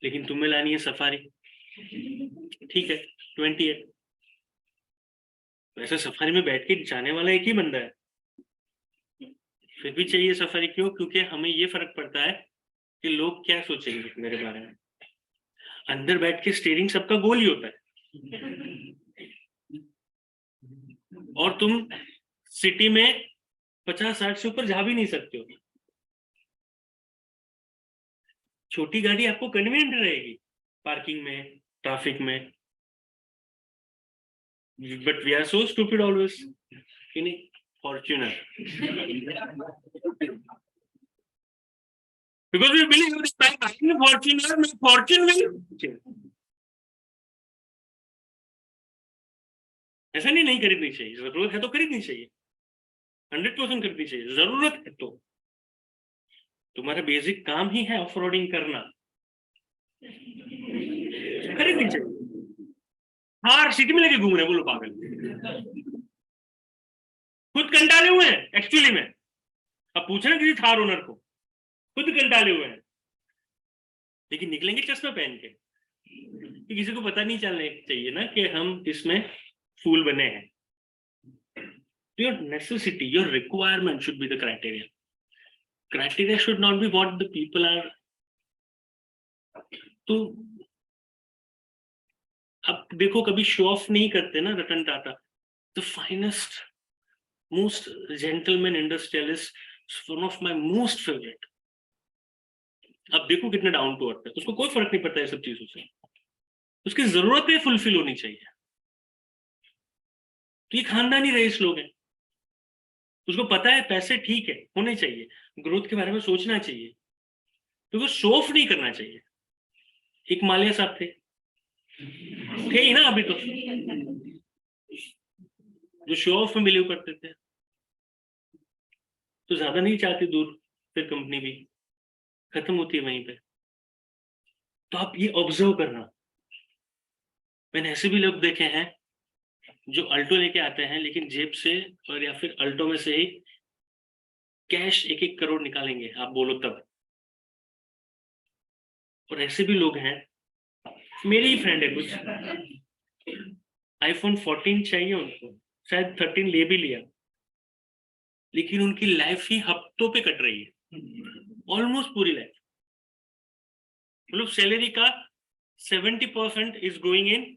लेकिन तुम्हें लानी है सफारी, ठीक है 28. वैसे सफारी में बैठ के जाने वाला एक ही बंदा है, फिर भी चाहिए सफारी. क्यों? क्योंकि हमें ये फर्क पड़ता है कि लोग क्या सोचेंगे मेरे बारे में. अंदर बैठ के स्टीयरिंग सबका गोल ही होता है, और तुम सिटी में 50-60 से ऊपर जा भी नहीं सकते हो. छोटी गाड़ी आपको कन्वीनियंट रहेगी पार्किंग में, ट्रैफिक में, but we are so stupid always कि नहीं. Fortuner, because we believe Fortuner में फॉर्च्यून में, ऐसा नहीं खरीदनी चाहिए, जरूरत है तो खरीदनी चाहिए, 100% खरीदनी चाहिए, जरूरत है तो. तुम्हारा बेसिक काम ही है ऑफ रोडिंग करना, खरीदनी चाहिए. हाँ, सिटी में लेके घूम रहे बोलो पागल, खुद कंटाले हुए हैं एक्चुअली में. अब पूछना किसी थार ओनर को, खुद कंटाले हुए हैं, लेकिन निकलेंगे चश्मा पहन के, कि किसी को पता नहीं चलने चाहिए ना कि हम इसमें फूल बने हैं. Your necessity, your requirement should be the criteria. Criteria should not be what the people are. तो अब देखो, कभी शो ऑफ नहीं करते ना Ratan Tata, the finest most gentleman industrialist, one of my most favourite. अब देखो कितने डाउन टू अर्थ है, उसको कोई फर्क नहीं पड़ता है सब चीजों से, उसकी जरूरतें फुलफिल होनी चाहिए. तो ये खानदानी रईस लोग हैं, उसको पता है पैसे ठीक है होने चाहिए, ग्रोथ के बारे में सोचना चाहिए, तो वो शो ऑफ नहीं करना चाहिए. एक मालिया साहब थे ही ना अभी, तो जो शो ऑफ में बिलीव करते थे, तो ज्यादा नहीं चाहते दूर, फिर कंपनी भी खत्म होती है वहीं पे. तो आप ये ऑब्जर्व करना, मैंने ऐसे भी लोग देखे हैं जो अल्टो लेके आते हैं, लेकिन जेब से और या फिर अल्टो में से ही कैश 1-1 करोड़ निकालेंगे, आप बोलो तब. और ऐसे भी लोग हैं, मेरी ही फ्रेंड है कुछ, आईफोन 14 चाहिए उनको, शायद 13 ले भी लिया, लेकिन उनकी लाइफ ही हफ्तों पे कट रही है, ऑलमोस्ट पूरी लाइफ. मतलब सैलरी का 70% इज गोइंग इन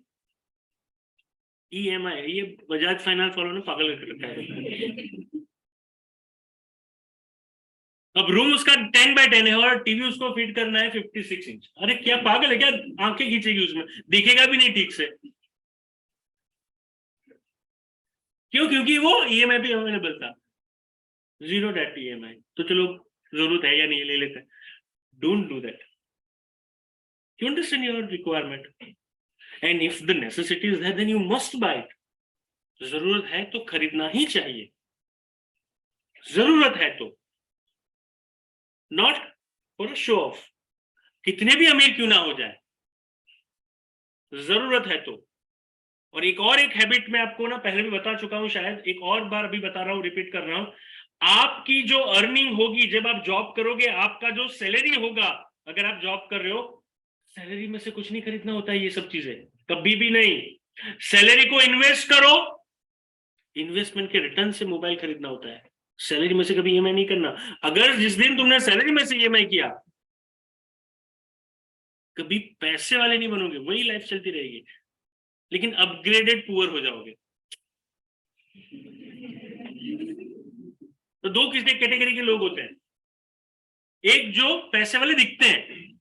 EMI. ये बजाज फाइनेंस वालों ने पागल कर रखा है. अब रूम उसका 10x10 है और टीवी उसको फिट करना है 56 इंच. अरे क्या पागल है क्या, आंखें खींचेगी उसमें, दिखेगा भी नहीं ठीक से. क्यों? क्योंकि वो ईएमआई पे अवेलेबल था, जीरो डेट ईएमआई, तो चलो जरूरत है या नहीं ले लेते हैं। Don't do that, you understand your requirement, and if the necessity is there then you must buy it. जरूरत है तो खरीदना ही चाहिए, जरूरत है तो, नॉट फॉर शो ऑफ, कितने भी अमीर क्यों ना हो जाए, जरूरत है तो। और एक हैबिट मैं आपको ना पहले भी बता चुका हूं, शायद एक और बार अभी बता रहा हूं, रिपीट कर रहा हूं। आपकी जो अर्निंग होगी जब आप जॉब करोगे, आपका जो सैलरी होगा, अगर आप जॉब कर रहे हो, सैलरी में से कुछ नहीं खरीदना होता है ये सब चीजें, कभी भी नहीं। सैलरी को इन्वेस्ट करो, इन्वेस्टमेंट के रिटर्न से मोबाइल खरीदना होता है, सैलरी में से कभी ईएमआई नहीं करना। अगर जिस दिन तुमने सैलरी में से ईएमआई किया, कभी पैसे वाले नहीं बनोगे, वही लाइफ चलती रहेगी, लेकिन अपग्रेडेड पुअर हो जाओगे। तो दो किस कैटेगरी के लोग होते हैं, एक जो पैसे वाले दिखते हैं,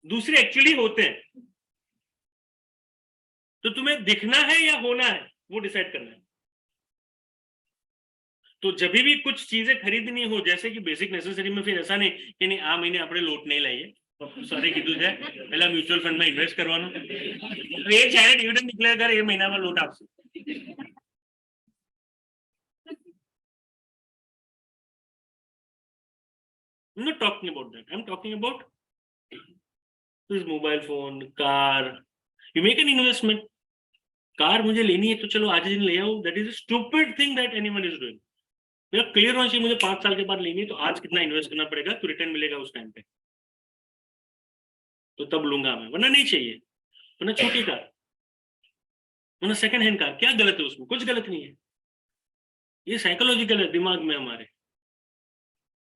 दूसरे एक्चुअली होते हैं। तो तुम्हें दिखना है या होना है, वो डिसाइड करना है। तो जब भी कुछ चीजें खरीदनी हो, जैसे कि बेसिक नेसेसरी में, फिर ऐसा नहीं कि नहीं आ महीने अपने लोट नहीं लाइए, सारे कीधुं है पहला म्यूचुअल फंड में इन्वेस्ट करवानो, ये चाहे डिविडेंड निकले कर ये महीना में लोट आपसे। I'm not talking about that. I'm talking about this mobile phone, car. You make an investment. Car मुझे लेनी है तो चलो आज दिन ले आओ, that is stupid thing that anyone is doing. मेरा क्लियर होना चाहिए, मुझे 5 साल के बाद लेनी है तो आज कितना इन्वेस्ट करना पड़ेगा तो रिटर्न मिलेगा उस टाइम पे, तो तब लूंगा मैं, वरना नहीं चाहिए। वरना छोटी कार, वरना सेकंड हैंड कार, क्या गलत है उसमें? कुछ गलत नहीं है। ये साइकोलॉजिकल है दिमाग में हमारे,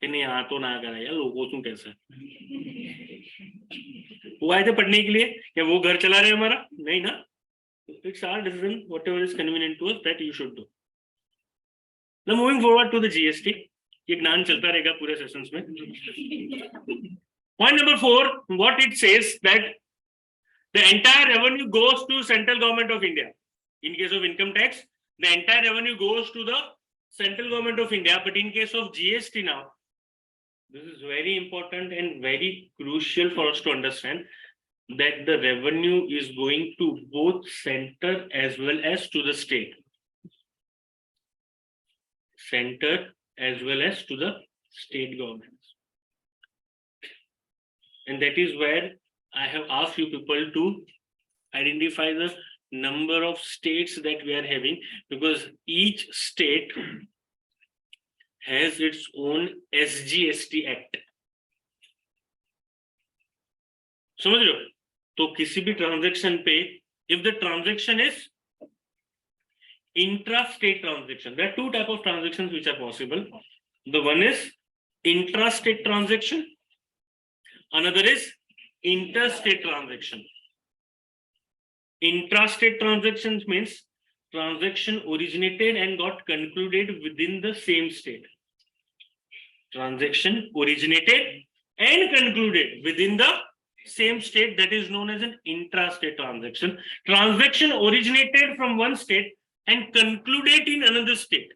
नहीं हाँ तो ना करा यार, लोगों तुम कैसा वो आए थे पढ़ने के लिए, क्या वो घर चला रहे हमारा? नहीं ना, it's our decision, whatever is convenient to us, that you should do. Now moving forward to the GST, ये ज्ञान चलता रहेगा पूरे सेशंस में। Point number 4, what it says that the entire revenue goes to central government of India. In case of income tax, the entire revenue goes to the central government of India. But in case of GST now, this is very important and very crucial for us to understand, that the revenue is going to both center as well as to the state. Center as well as to the state governments. And that is where I have asked you people to identify the number of states that we are having, because each state has its own SGST Act. समझ लो, तो किसी भी transaction पे, if the transaction is intra-state transaction, there are two types of transactions which are possible. The one is intra-state transaction, another is interstate transaction. Intra-state transactions means transaction originated and got concluded within the same state. Transaction originated and concluded within the same state, that is known as an intra-state transaction. Transaction originated from one state and concluded in another state,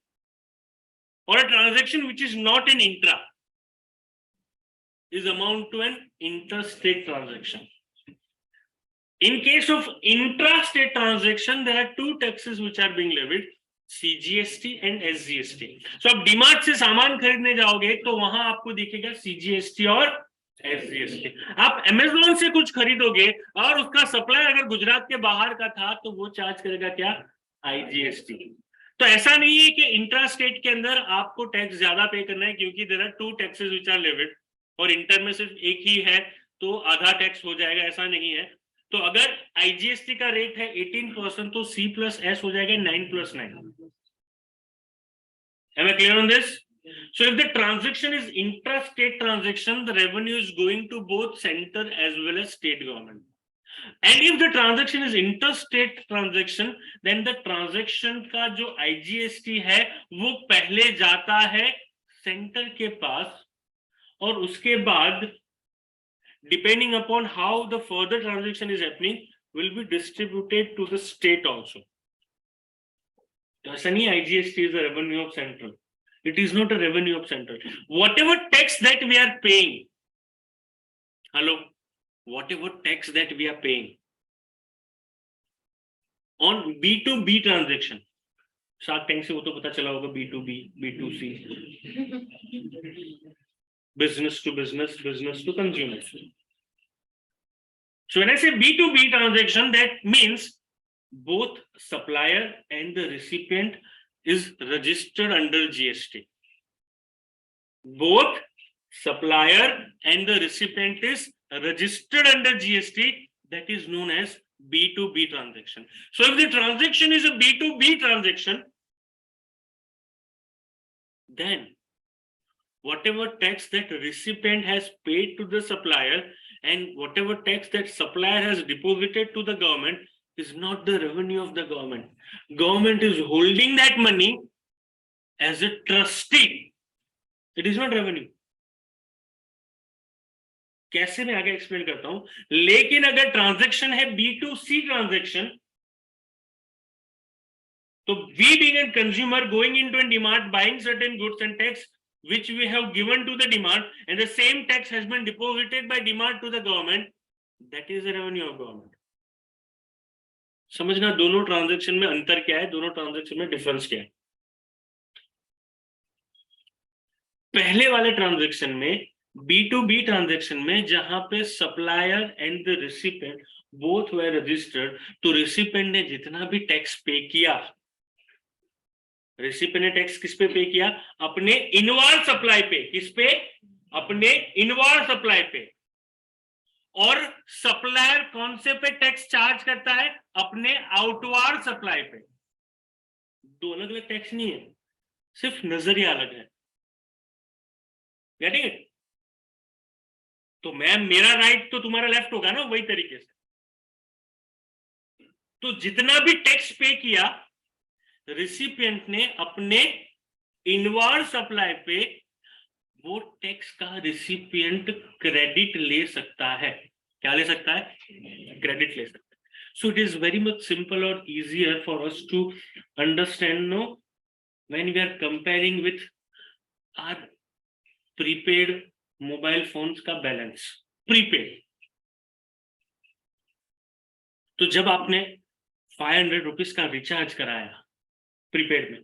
or a transaction which is not an intra is amount to an interstate transaction. In case of intra-state transaction, there are two taxes which are being levied, CGST and SGST. So आप डीमार्ट से सामान खरीदने जाओगे तो वहां आपको दिखेगा CGST और SGST. आप Amazon से कुछ खरीदोगे और उसका सप्लाई अगर गुजरात के बाहर का था तो वो चार्ज करेगा क्या? IGST. तो ऐसा नहीं है कि इंट्रा स्टेट के अंदर आपको टैक्स ज्यादा पे करना है, क्योंकि there are two taxes which are levied, और इंटर में सिर्फ एक ही है तो आधा टैक्स हो जाएगा, ऐसा नहीं है। तो अगर IGST का रेट है 18%, तो C+S हो जाएगा 9+9. Am I clear on this? So if the transaction is intra-state transaction, the revenue is going to both center as well as state government. And if the transaction is interstate transaction, then the transaction का जो IGST है वो पहले जाता है centre के पास, और उसके बाद depending upon how the further transaction is happening will be distributed to the state also. तो ऐसा नहीं IGST is a revenue of central. It is not a revenue of central. Whatever tax that we are paying, hello, whatever tax that we are paying on B2B transaction, shark tank से वो तो पता चला होगा, B2B, B2C, business to business, business to consumer. So when I say B2B transaction, that means both supplier and the recipient is registered under GST. Both supplier and the recipient is registered under GST. That is known as B2B transaction. So if the transaction is a B2B transaction, then whatever tax that recipient has paid to the supplier and whatever tax that supplier has deposited to the government is not the revenue of the government. Government is holding that money as a trustee. It is not revenue. कैसे मैं आगे explain करता हूं, लेकिन अगर transaction है B2C transaction, तो we being a consumer going into a demand, buying certain goods and tax which we have given to the demand, and the same tax has been deposited by demand to the government, that is the revenue of government. समझना दोनों transaction में अंतर क्या है, दोनों transaction में difference क्या है. पहले वाले ट्रांजैक्शन में, B2B ट्रांजैक्शन में, जहां पे supplier and the recipient both were registered, तो रिसिपिएंट ने जितना भी टैक्स पे किया, रेसिपिएंट ने टैक्स किस पे किया? अपने इनवार्ड सप्लाई पे. किस पे? अपने इनवार्ड सप्लाई पे. और सप्लायर कौन से पे टैक्स चार्ज करता है? अपने आउटवार्ड सप्लाई पे. दो अलग अलग टैक्स नहीं है, सिर्फ नजरिया अलग है. Getting it? तो मेरा राइट तो तुम्हारा लेफ्ट होगा ना, वही तरीके से. तो जितना भी टैक्स पे किया रिसिपिएंट ने अपने इनवार्ड सप्लाई पे, वो टैक्स का रिसिपिएंट क्रेडिट ले सकता है. क्या ले सकता है? क्रेडिट ले सकता है. So it is very much simple और easier for us to understand no when we are comparing with our prepaid mobile phones का बैलेंस. प्रीपेड, तो जब आपने 500 रुपीज का रिचार्ज कराया प्रीपेड में,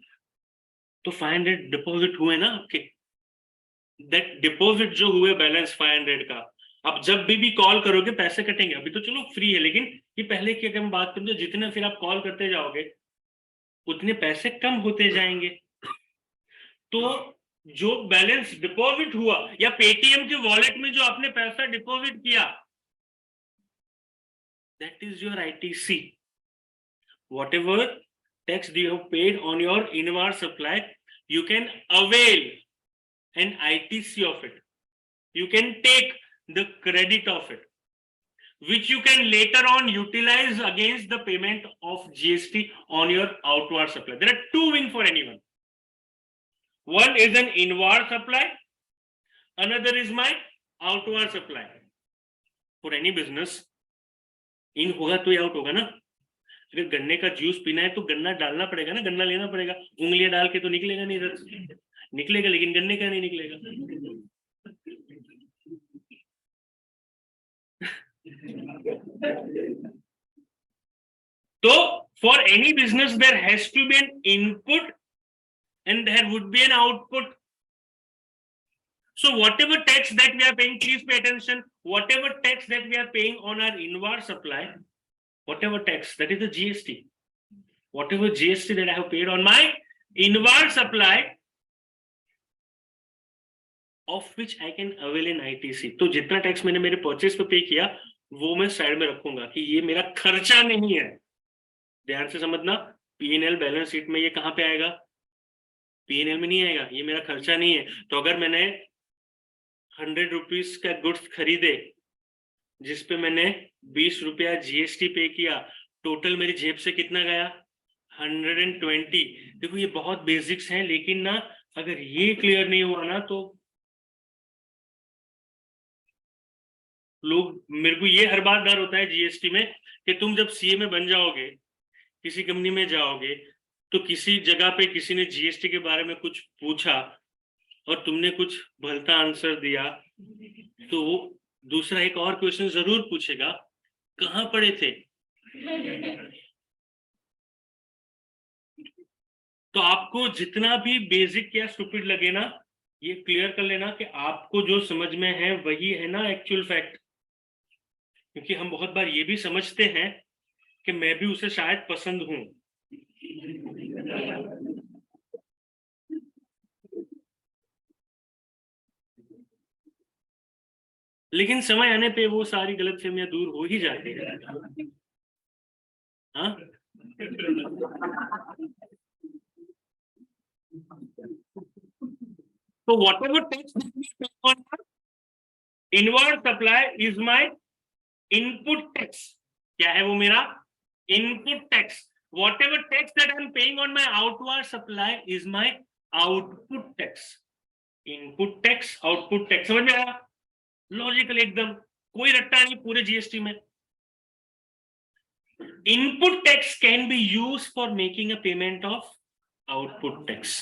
तो 500 डिपॉजिट हुए ना आपके. दैट डिपॉजिट जो हुए बैलेंस 500 का, आप जब भी कॉल करोगे पैसे कटेंगे. अभी तो चलो फ्री है, लेकिन ये पहले की अगर हम बात करें तो जितने फिर आप कॉल करते जाओगे उतने पैसे कम होते जाएंगे. तो जो बैलेंस डिपॉजिट हुआ या पेटीएम के वॉलेट में जो आपने पैसा डिपॉजिट किया, that is your ITC. Whatever tax you have paid on your inward supply, you can avail an ITC of it. You can take the credit of it, which you can later on utilize against the payment of GST on your outward supply. There are two wings for anyone. One is an inward supply, another is my outward supply. For any business, in होगा तो out होगा ना. अगर गन्ने का juice पीना है तो गन्ना डालना पड़ेगा ना, गन्ना लेना पड़ेगा. उंगलियां डाल के तो निकलेगा नहीं, इधर निकलेगा लेकिन गन्ने का नहीं निकलेगा. तो for any business there has to be an input and there would be an output. So whatever tax that we are paying, please pay attention, whatever tax that we are paying on our inward supply, whatever tax, that is the GST. Whatever GST that I have paid on my inward supply, of which I can avail an ITC. तो जितना tax मैंने मेरे purchase पे पे किया वो मैं side में रखूंगा कि ये मेरा खर्चा नहीं है. ध्यान से समझना, P&L बैलेंस शीट में ये कहां पे आएगा? P&L में नहीं आएगा, ये मेरा खर्चा नहीं है. तो अगर मैंने 100 रुपीज का गुड्स खरीदे जिसपे मैंने 20 रुपया GST पे किया, टोटल मेरी जेब से कितना गया? 120. देखो ये बहुत बेसिक्स हैं, लेकिन ना अगर ये क्लियर नहीं हुआ ना तो लोग, मेरे को ये हर बार डर होता है GST में कि तुम जब CA में बन जाओगे, किसी कंपनी में जाओगे, तो किसी जगह पे किसी ने जीएसटी के बारे में कुछ पूछा और तुमने कुछ भलता आंसर दिया, तो वो दूसरा एक और क्वेश्चन जरूर पूछेगा, कहाँ पढ़े थे? तो आपको जितना भी बेसिक या स्टूपिड लगे ना, ये क्लियर कर लेना कि आपको जो समझ में है वही है ना एक्चुअल फैक्ट। क्योंकि हम बहुत बार ये भी समझते हैं कि मैं भी उसे शायद पसंद हूं, लेकिन समय आने पे वो सारी गलतफहमियां दूर हो ही जाती है। हाँ, तो whatever tax that we pay on inward supply is my input tax. क्या है वो मेरा input tax. Whatever tax that I'm paying on my outward supply is my output tax. Input tax, output tax, समझ में आया? Logical एकदम, कोई रट्टा नहीं पूरे जीएसटी में। Input tax can be used for making a payment of output tax.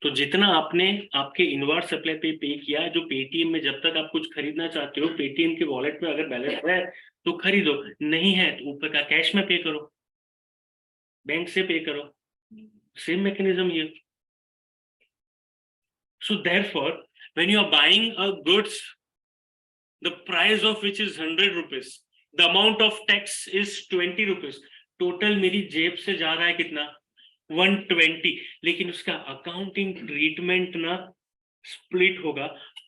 तो जितना आपने आपके इनवर्ड सप्लाई पे किया है, जो पेटीएम में जब तक आप कुछ खरीदना चाहते हो, पेटीएम के वॉलेट में अगर बैलेंस है तो खरीदो, नहीं है तो ऊपर का कैश में पे करो, बैंक से पे करो, सेम मैकेनिज्म ये। So therefore when you are buying a goods the price of which is 100 rupees, the amount of tax is 20 rupees, total मेरी जेब से जा रहा है कितना? 120। लेकिन उसका अकाउंटिंग ट्रीटमेंट ना स्प्लिट होगा,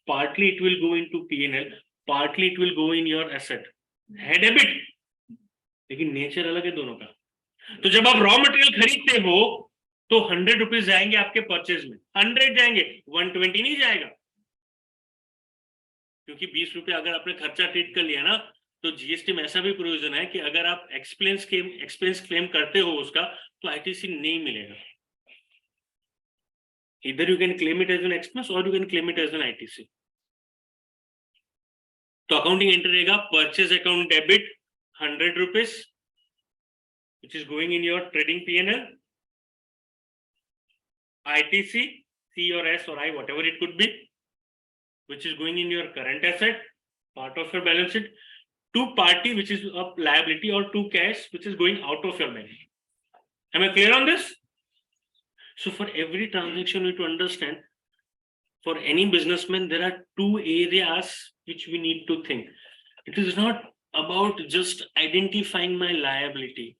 partly it will go into PNL, partly it will go in your asset, है डेबिट, लेकिन नेचर अलग है दोनों का। तो जब आप रॉ मटेरियल खरीदते हो तो 100 रुपीज जाएंगे आपके परचेज में, 100 जाएंगे, 120 नहीं जाएगा। क्योंकि 20 रुपए अगर आपने खर्चा ट्रीट कर लिया ना, तो जीएसटी में ऐसा भी प्रोविजन है कि अगर आप एक्सपेंस क्लेम करते हो उसका, तो आईटीसी नहीं मिलेगा। Either you can claim it as an expense or you can claim it as an ITC. तो अकाउंटिंग एंटर रहेगा purchase account debit 100 rupees which is going in your trading P&L, ITC, C or S or I, whatever it could be, which is going in your current asset, part of your balance sheet, to party which is a liability, or to cash which is going out of your balance sheet. Am I clear on this? So for every transaction, we need to understand, for any businessman, there are two areas which we need to think. It is not about just identifying my liability.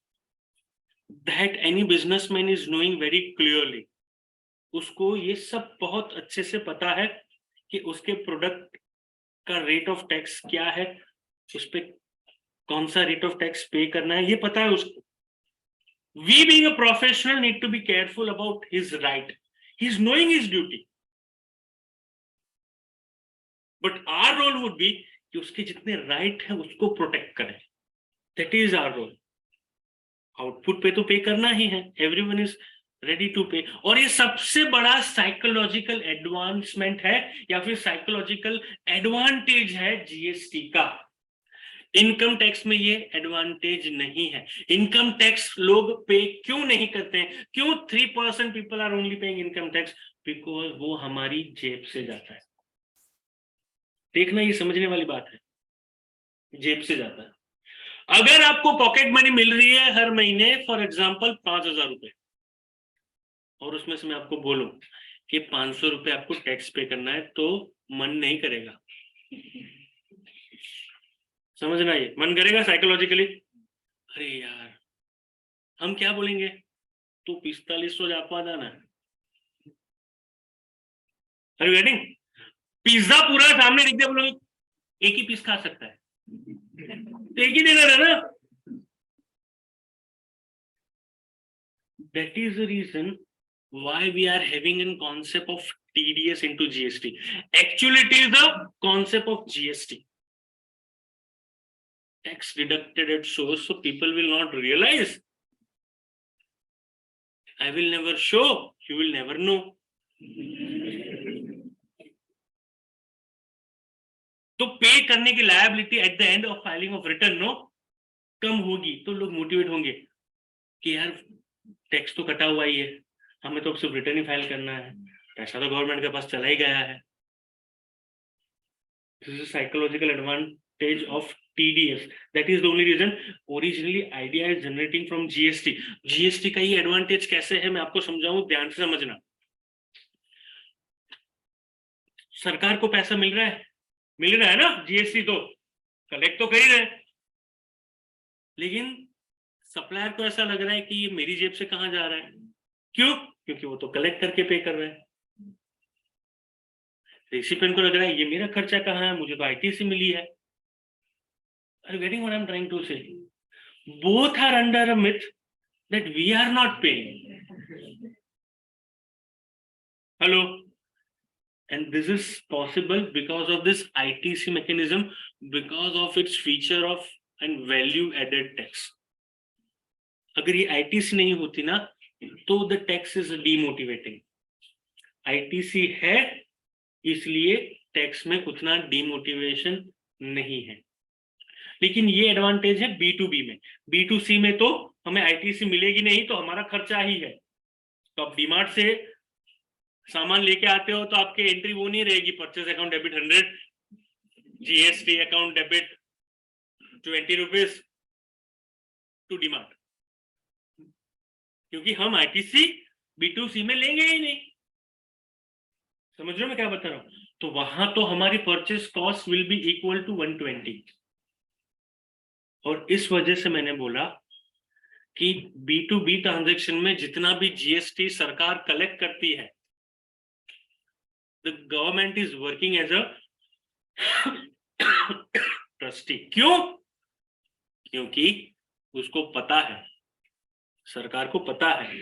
That any businessman is knowing very clearly. उसको ये सब बहुत अच्छे से पता है कि उसके प्रोडक्ट का रेट ऑफ टैक्स क्या है, उस पे कौन सा रेट ऑफ टैक्स पे करना है, ये पता है उसको। We being a professional need to be careful about his right. He's knowing his duty. But our role would be कि उसके जितने राइट है उसको प्रोटेक्ट करें। That is our role. Output पे तो पे करना ही है, एवरीवन इज रेडी टू पे। और ये सबसे बड़ा साइकोलॉजिकल एडवांसमेंट है या फिर साइकोलॉजिकल एडवांटेज है जीएसटी का। इनकम टैक्स में ये एडवांटेज नहीं है। इनकम टैक्स लोग पे क्यों नहीं करते हैं? क्यों 3% people are only paying income tax? Because वो हमारी जेब से जाता है। देखना, ये समझने वाली बात है, जेब से जाता है। अगर आपको पॉकेट मनी मिल रही है हर महीने, फॉर एग्जाम्पल 5,000 रुपए, और उसमें से मैं आपको बोलूं कि 500 रुपए आपको टैक्स पे करना है, तो मन नहीं करेगा। समझना, ये मन करेगा साइकोलॉजिकली, अरे यार हम क्या बोलेंगे, तो 4500 जापा जाना है। अरे वेटिंग, पिज्जा पूरा सामने लिख दिया, बोलोगे एक ही पीस खा सकता है, तो एक ही देना है ना। That is the reason why we are having a concept of TDS into GST. Actually, it is the concept of GST. Tax deducted at source, so people will not realize. I will never show, you will never know. तो pay करने की liability at the end of filing of return नो कम होगी, तो लोग motivate होंगे कि यार टैक्स तो कटा हुआ ही है, हमें तो सिर्फ रिटर्न ही फाइल करना है, पैसा तो गवर्नमेंट के पास चला ही गया है। This is psychological advantage of TDS. That is the only reason. Originally idea is generating from GST. GST का ये एडवांटेज कैसे है मैं आपको समझाऊं, ध्यान से समझना। सरकार को पैसा मिल रहा है ना, GST तो कलेक्ट तो कर ही रहे, लेकिन सप्लायर को ऐसा लग रहा है कि ये मेरी जेब से कहां जा रहा है। क्यों? क्योंकि वो तो कलेक्ट करके पे कर रहे हैं। रेसिपिएंट को लग रहा है ये मेरा खर्चा कहाँ है, मुझे तो ITC मिली है। Are you getting what I'm trying to say? Both are under a myth that we are not paying. Hello? And this is possible because of this ITC mechanism, because of its feature of and value added tax. अगर ये ITC नहीं होती ना तो the tax is demotivating. ITC है इसलिए tax में उतना डिमोटिवेशन नहीं है, लेकिन ये एडवांटेज है B2B में। B2C में तो हमें ITC मिलेगी नहीं तो हमारा खर्चा ही है। तो आप डीमार्ट से सामान लेके आते हो तो आपके एंट्री वो नहीं रहेगी, purchase account debit 100, GST account debit 20 rupees to DMart, क्योंकि हम ITC B2C में लेंगे ही नहीं। समझ रहे हो मैं क्या बता रहा हूं? तो वहां तो हमारी purchase cost will be equal to 120, और इस वजह से मैंने बोला कि B2B ट्रांजैक्शन में जितना भी GST सरकार कलेक्ट करती है, the government is working as a trustee. क्यों? क्योंकि उसको पता है, सरकार को पता है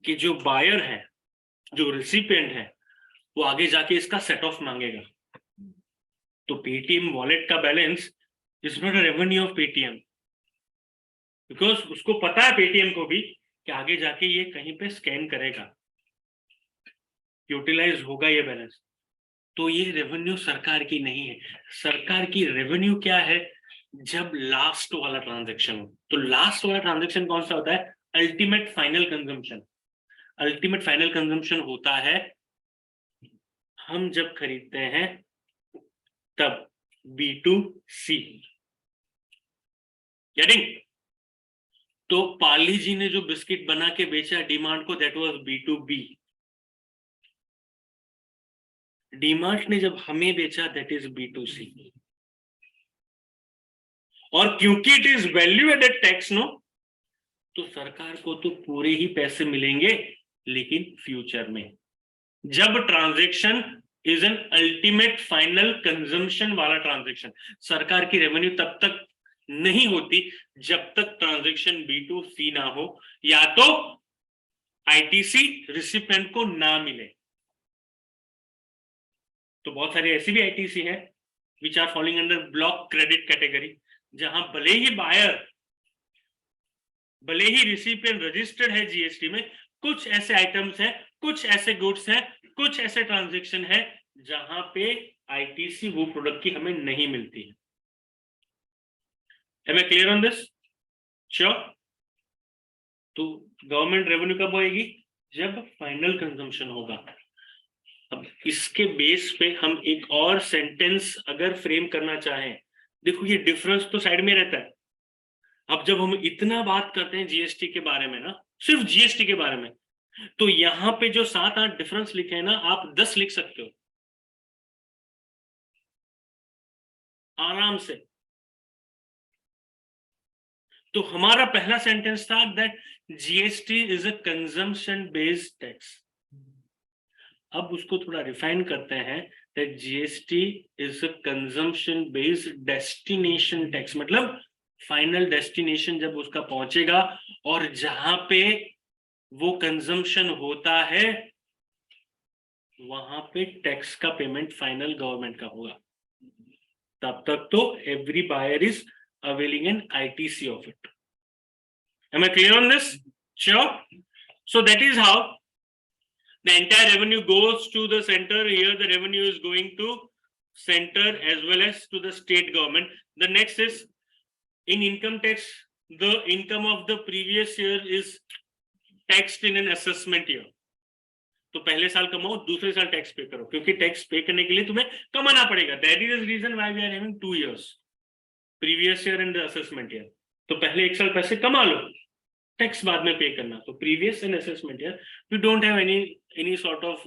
कि जो बायर है, जो रिसिपिएंट है, वो आगे जाके इसका सेट ऑफ मांगेगा। तो पेटीएम वॉलेट का balance is not a revenue of Paytm, because उसको पता है पेटीएम को भी कि आगे जाके ये कहीं पे स्कैन करेगा, यूटिलाइज होगा ये बैलेंस। तो ये रेवेन्यू सरकार की नहीं है। सरकार की रेवेन्यू क्या है? जब लास्ट वाला ट्रांजैक्शन हो। तो लास्ट वाला ट्रांजैक्शन कौन सा होता है? Ultimate final consumption. Ultimate final consumption होता है हम जब खरीदते हैं तब, B2C। गेटिंग? तो पाली जी ने जो बिस्किट बना के बेचा डीमार्ट को, दैट वाज B2B। डीमार्ट ने जब हमें बेचा, दैट इज B2C। और क्योंकि it is value added tax no, तो सरकार को तो पूरे ही पैसे मिलेंगे, लेकिन फ्यूचर में जब transaction is an ultimate final consumption वाला ट्रांजैक्शन, सरकार की रेवेन्यू तब तक नहीं होती जब तक ट्रांजैक्शन B2C ना हो, या तो ITC रिसिपिएंट को ना मिले। तो बहुत सारे ऐसी भी ITC है which are following under block credit category, जहां भले ही बायर, भले ही रिसिपिएंट रजिस्टर्ड है GST में, कुछ ऐसे आइटम्स हैं, कुछ ऐसे गुड्स हैं, कुछ ऐसे ट्रांजैक्शन है जहां पे ITC वो प्रोडक्ट की हमें नहीं मिलती है। Am I clear on this? Sure. तो गवर्नमेंट रेवेन्यू कब होएगी? जब फाइनल कंजम्पशन होगा। अब इसके बेस पे हम एक और सेंटेंस अगर फ्रेम करना चाहें, देखो ये डिफरेंस तो साइड में रहता है। अब जब हम इतना बात करते हैं GST के बारे में ना, सिर्फ GST के बारे में, तो यहां पे जो 7-8 डिफरेंस लिखे हैं ना, आप 10 लिख सकते हो आराम से। तो हमारा पहला सेंटेंस था that GST is a consumption based tax. अब उसको थोड़ा रिफाइन करते हैं that GST is a consumption based destination tax. मतलब फाइनल डेस्टिनेशन जब उसका पहुंचेगा और जहां पे वो कंजम्पशन होता है, वहां पे टैक्स का पेमेंट फाइनल गवर्नमेंट का होगा। तब तक तो every buyer is availing an ITC of it. Am I clear on this? Sure. So that is how the entire revenue goes to the center. Here the revenue is going to center as well as to the state government. The next is in income tax, the income of the previous year is taxed in an assessment year, तो पहले साल कमाओ, दूसरे साल tax पे करो, क्योंकि tax पे करने के लिए तुम्हें कमाना पड़ेगा। That is the reason why we are having 2 years, previous year and assessment year. तो पहले एक साल पैसे कमा लो, टैक्स बाद में पे करना। तो previous and assessment year, we don't have any sort of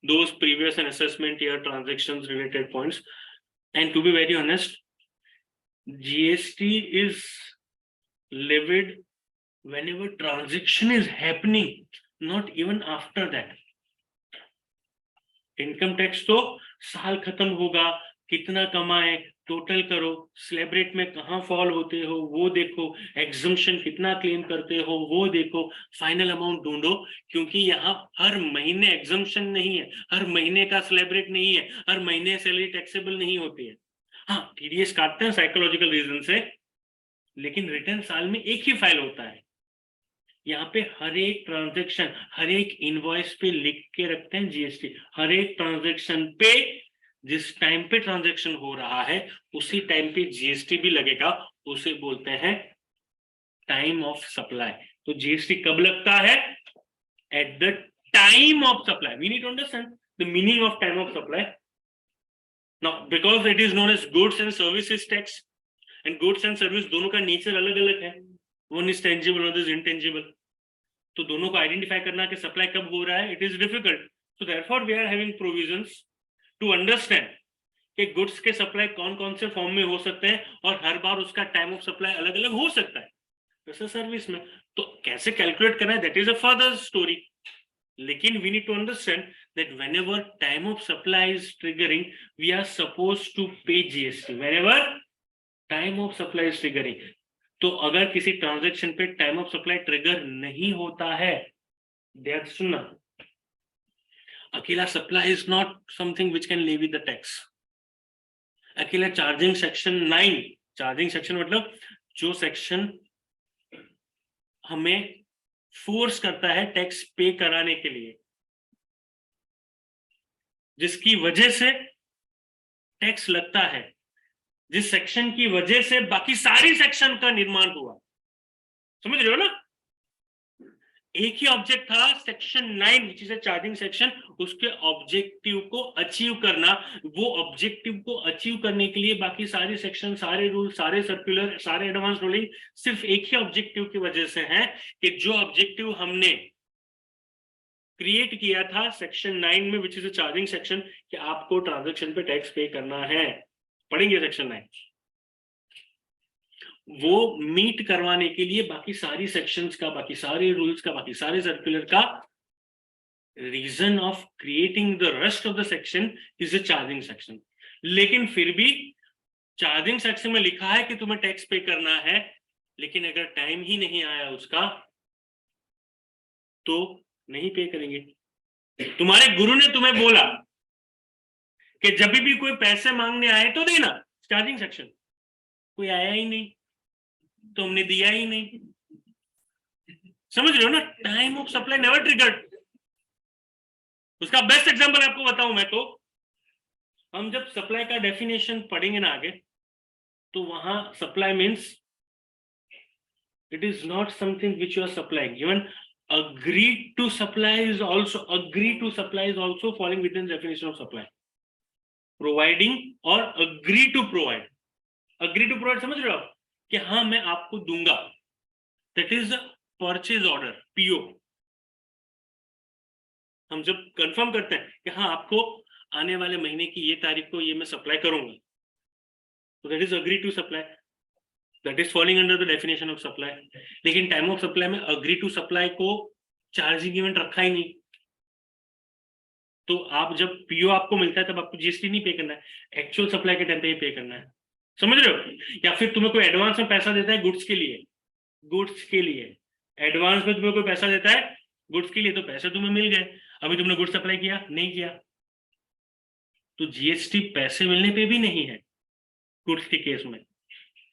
those previous and assessment year transactions related points. And to be very honest, GST is levied whenever transaction is happening, not even after that. Income tax तो साल खत्म होगा, कितना कमाए total करो, slab में कहाँ fall होते हो वो देखो, एग्जम्पशन कितना क्लेम करते हो वो देखो, फाइनल अमाउंट ढूंढो। क्योंकि यहाँ हर महीने एग्जम्पशन नहीं है, हर महीने का स्लैब नहीं है, हर महीने सैलरी टैक्सेबल नहीं होती है। हाँ, टीडीएस काटते हैं साइकोलॉजिकल रीजन से, लेकिन रिटर्न साल में एक ही फाइल होता है। यहाँ पे हर एक ट्रांजैक्शन, हर एक इनवॉइस पे लिख के रखते हैं जीएसटी। हर एक ट्रांजैक्शन पे, जिस टाइम पे ट्रांजैक्शन हो रहा है उसी टाइम पे जीएसटी भी लगेगा, उसे बोलते हैं टाइम ऑफ सप्लाई। तो जीएसटी कब लगता है? At the time of supply. We need to understand the meaning of time of supply now, because it is known as goods and services tax, and goods and service दोनों का nature अलग अलग है, one is tangible, one is intangible. तो दोनों को identify करना कि सप्लाई कब हो रहा है, it is difficult. So therefore we are having provisions to understand कि गुड्स के सप्लाई कौन कौन से फॉर्म में हो सकते हैं, और हर बार उसका टाइम ऑफ सप्लाई अलग अलग हो सकता है, जैसे सर्विस में। तो कैसे कैलकुलेट करना है, that is a further story. लेकिन we need to understand that whenever time of supply is triggering, we are supposed to pay GST whenever time of supply is triggering. तो अगर किसी ट्रांजैक्शन पे टाइम ऑफ सप्लाई ट्रिगर नहीं होता है, that सुनना, अकेला supply is not something which can levy the tax. अकेला चार्जिंग सेक्शन 9, चार्जिंग सेक्शन मतलब जो सेक्शन हमें फोर्स करता है टैक्स पे कराने के लिए, जिसकी वजह से टैक्स लगता है, जिस सेक्शन की वजह से बाकी सारी सेक्शन का निर्माण हुआ। समझ रहे हो ना? एक ही ऑब्जेक्ट था section 9 which is a charging section, उसके ऑब्जेक्टिव को अचीव करना। वो ऑब्जेक्टिव को अचीव करने के लिए बाकी सारे सेक्शन, सारे रूल, सारे सर्कुलर, सारे एडवांस रूलिंग सिर्फ एक ही ऑब्जेक्टिव की वजह से है कि जो ऑब्जेक्टिव हमने क्रिएट किया था सेक्शन 9 में which is a charging section, कि आपको ट्रांजैक्शन पे टैक्स पे करना है, पढ़ेंगे सेक्शन 9, वो मीट करवाने के लिए बाकी सारी सेक्शंस का, बाकी सारे रूल्स का, बाकी सारे सर्कुलर का reason of creating the rest of the section is a charging section. लेकिन फिर भी चार्जिंग सेक्शन में लिखा है कि तुम्हें टैक्स पे करना है, लेकिन अगर टाइम ही नहीं आया उसका तो नहीं पे करेंगे। तुम्हारे गुरु ने तुम्हें बोला कि जब भी कोई पैसे मांगने आए तो देना, चार्जिंग सेक्शन। कोई आया ही नहीं तो हमने दिया ही नहीं। समझ रहे हो ना? Time of supply never triggered. उसका बेस्ट एग्जांपल आपको बताऊं मैं तो, हम जब सप्लाई का डेफिनेशन पढ़ेंगे ना आगे, तो वहां supply means it is not something which you are supplying, even agree to supply is also falling within definition of supply, providing or agree to provide। समझ रहे हो आप कि हाँ मैं आपको दूंगा, that is purchase order, PO. हम जब कंफर्म करते हैं कि हाँ आपको आने वाले महीने की ये तारीख को ये मैं सप्लाई करूंगा, तो that is agree to supply, that is falling under the definition of supply. लेकिन टाइम ऑफ सप्लाई में अग्री टू सप्लाई को चार्जिंग इवेंट रखा ही नहीं। तो आप जब पीओ आपको मिलता है तब आपको जीएसटी नहीं पे करना है, एक्चुअल सप्लाई के टाइम पे ही पे करना है। समझ रहे हो? या फिर तुम्हें कोई एडवांस में पैसा देता है गुड्स के लिए, एडवांस में तुम्हें कोई पैसा देता है गुड्स के लिए, तो पैसे तुम्हें मिल गए, अभी तुमने गुड्स सप्लाई किया नहीं किया, तो जीएसटी पैसे मिलने पे भी नहीं है। गुड्स के केस में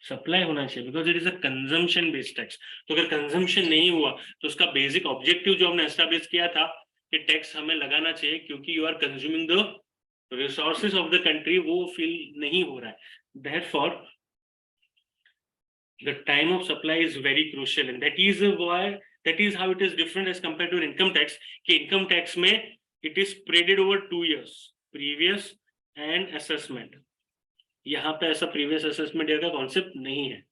सप्लाई होना चाहिए, because it is a consumption based tax. तो अगर कंजम्पशन नहीं हुआ तो उसका बेसिक ऑब्जेक्टिव जो हमने एस्टैब्लिश किया था कि टैक्स हमें लगाना चाहिए क्योंकि you are consuming the resources of the country, वो फील नहीं हो रहा है। Therefore the time of supply is very crucial, and that is why that is how it is different as compare to income tax, कि income tax में it is spreaded over 2 years, previous and assessment. यहाँ पे ऐसा previous assessment year का concept नहीं है,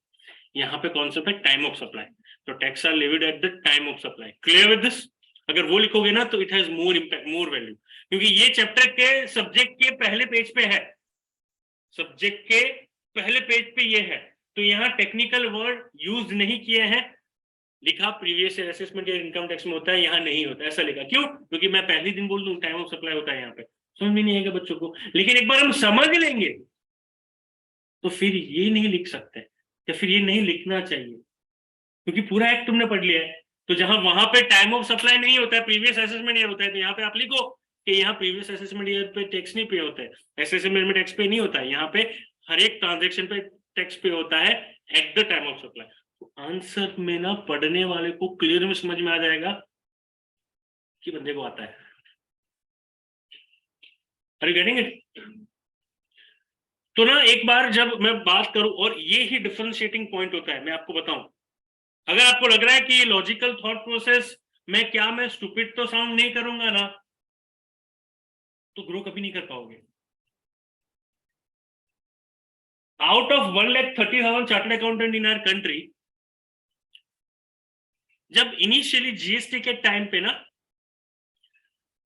यहाँ पे कॉन्सेप्ट है टाइम ऑफ सप्लाई। तो tax are levied at the time of supply. Clear with this? अगर वो लिखोगे ना तो it has more impact, more value, क्योंकि ये चैप्टर के सब्जेक्ट के पहले पेज पे है, सब्जेक्ट के पहले पेज पे ये है। तो यहाँ टेक्निकल वर्ड यूज नहीं किए हैं, लिखा प्रीवियस असेसमेंट या इनकम टैक्स में होता है, यहाँ नहीं होता। ऐसा लिखा क्यों? क्योंकि मैं पहले दिन बोल दूं टाइम ऑफ सप्लाई होता है यहाँ पे, समझ में नहीं आएगा बच्चों को। लेकिन एक बार हम समझ लेंगे तो फिर ये नहीं लिख सकते, या फिर ये नहीं लिखना चाहिए, क्योंकि पूरा एक्ट तुमने पढ़ लिया है। तो जहां वहां पे टाइम ऑफ सप्लाई नहीं होता है, प्रीवियस असेसमेंट ईयर होता है, तो यहाँ पे आप लिखो कि यहाँ प्रीवियस असेसमेंट ईयर पे टैक्स नहीं पे होता है, असेसमेंट में टैक्स पे नहीं होता है, यहाँ पे हर एक ट्रांजेक्शन पे टैक्स पे होता है at the time of supply. तो आंसर में ना पढ़ने वाले को क्लियर में समझ में आ जाएगा कि बंदे को आता है। Are you getting it? तो ना एक बार जब मैं बात करूं, और ये ही डिफरेंशिएटिंग पॉइंट होता है, मैं आपको बताऊं, अगर आपको लग रहा है कि लॉजिकल थॉट प्रोसेस में क्या मैं स्टूपिड तो साउंड नहीं करूंगा ना, तो ग्रो कभी नहीं कर पाओगे। Out of 1,30,000 chartered accountant in our country, जब इनिशियली जीएसटी के टाइम पे ना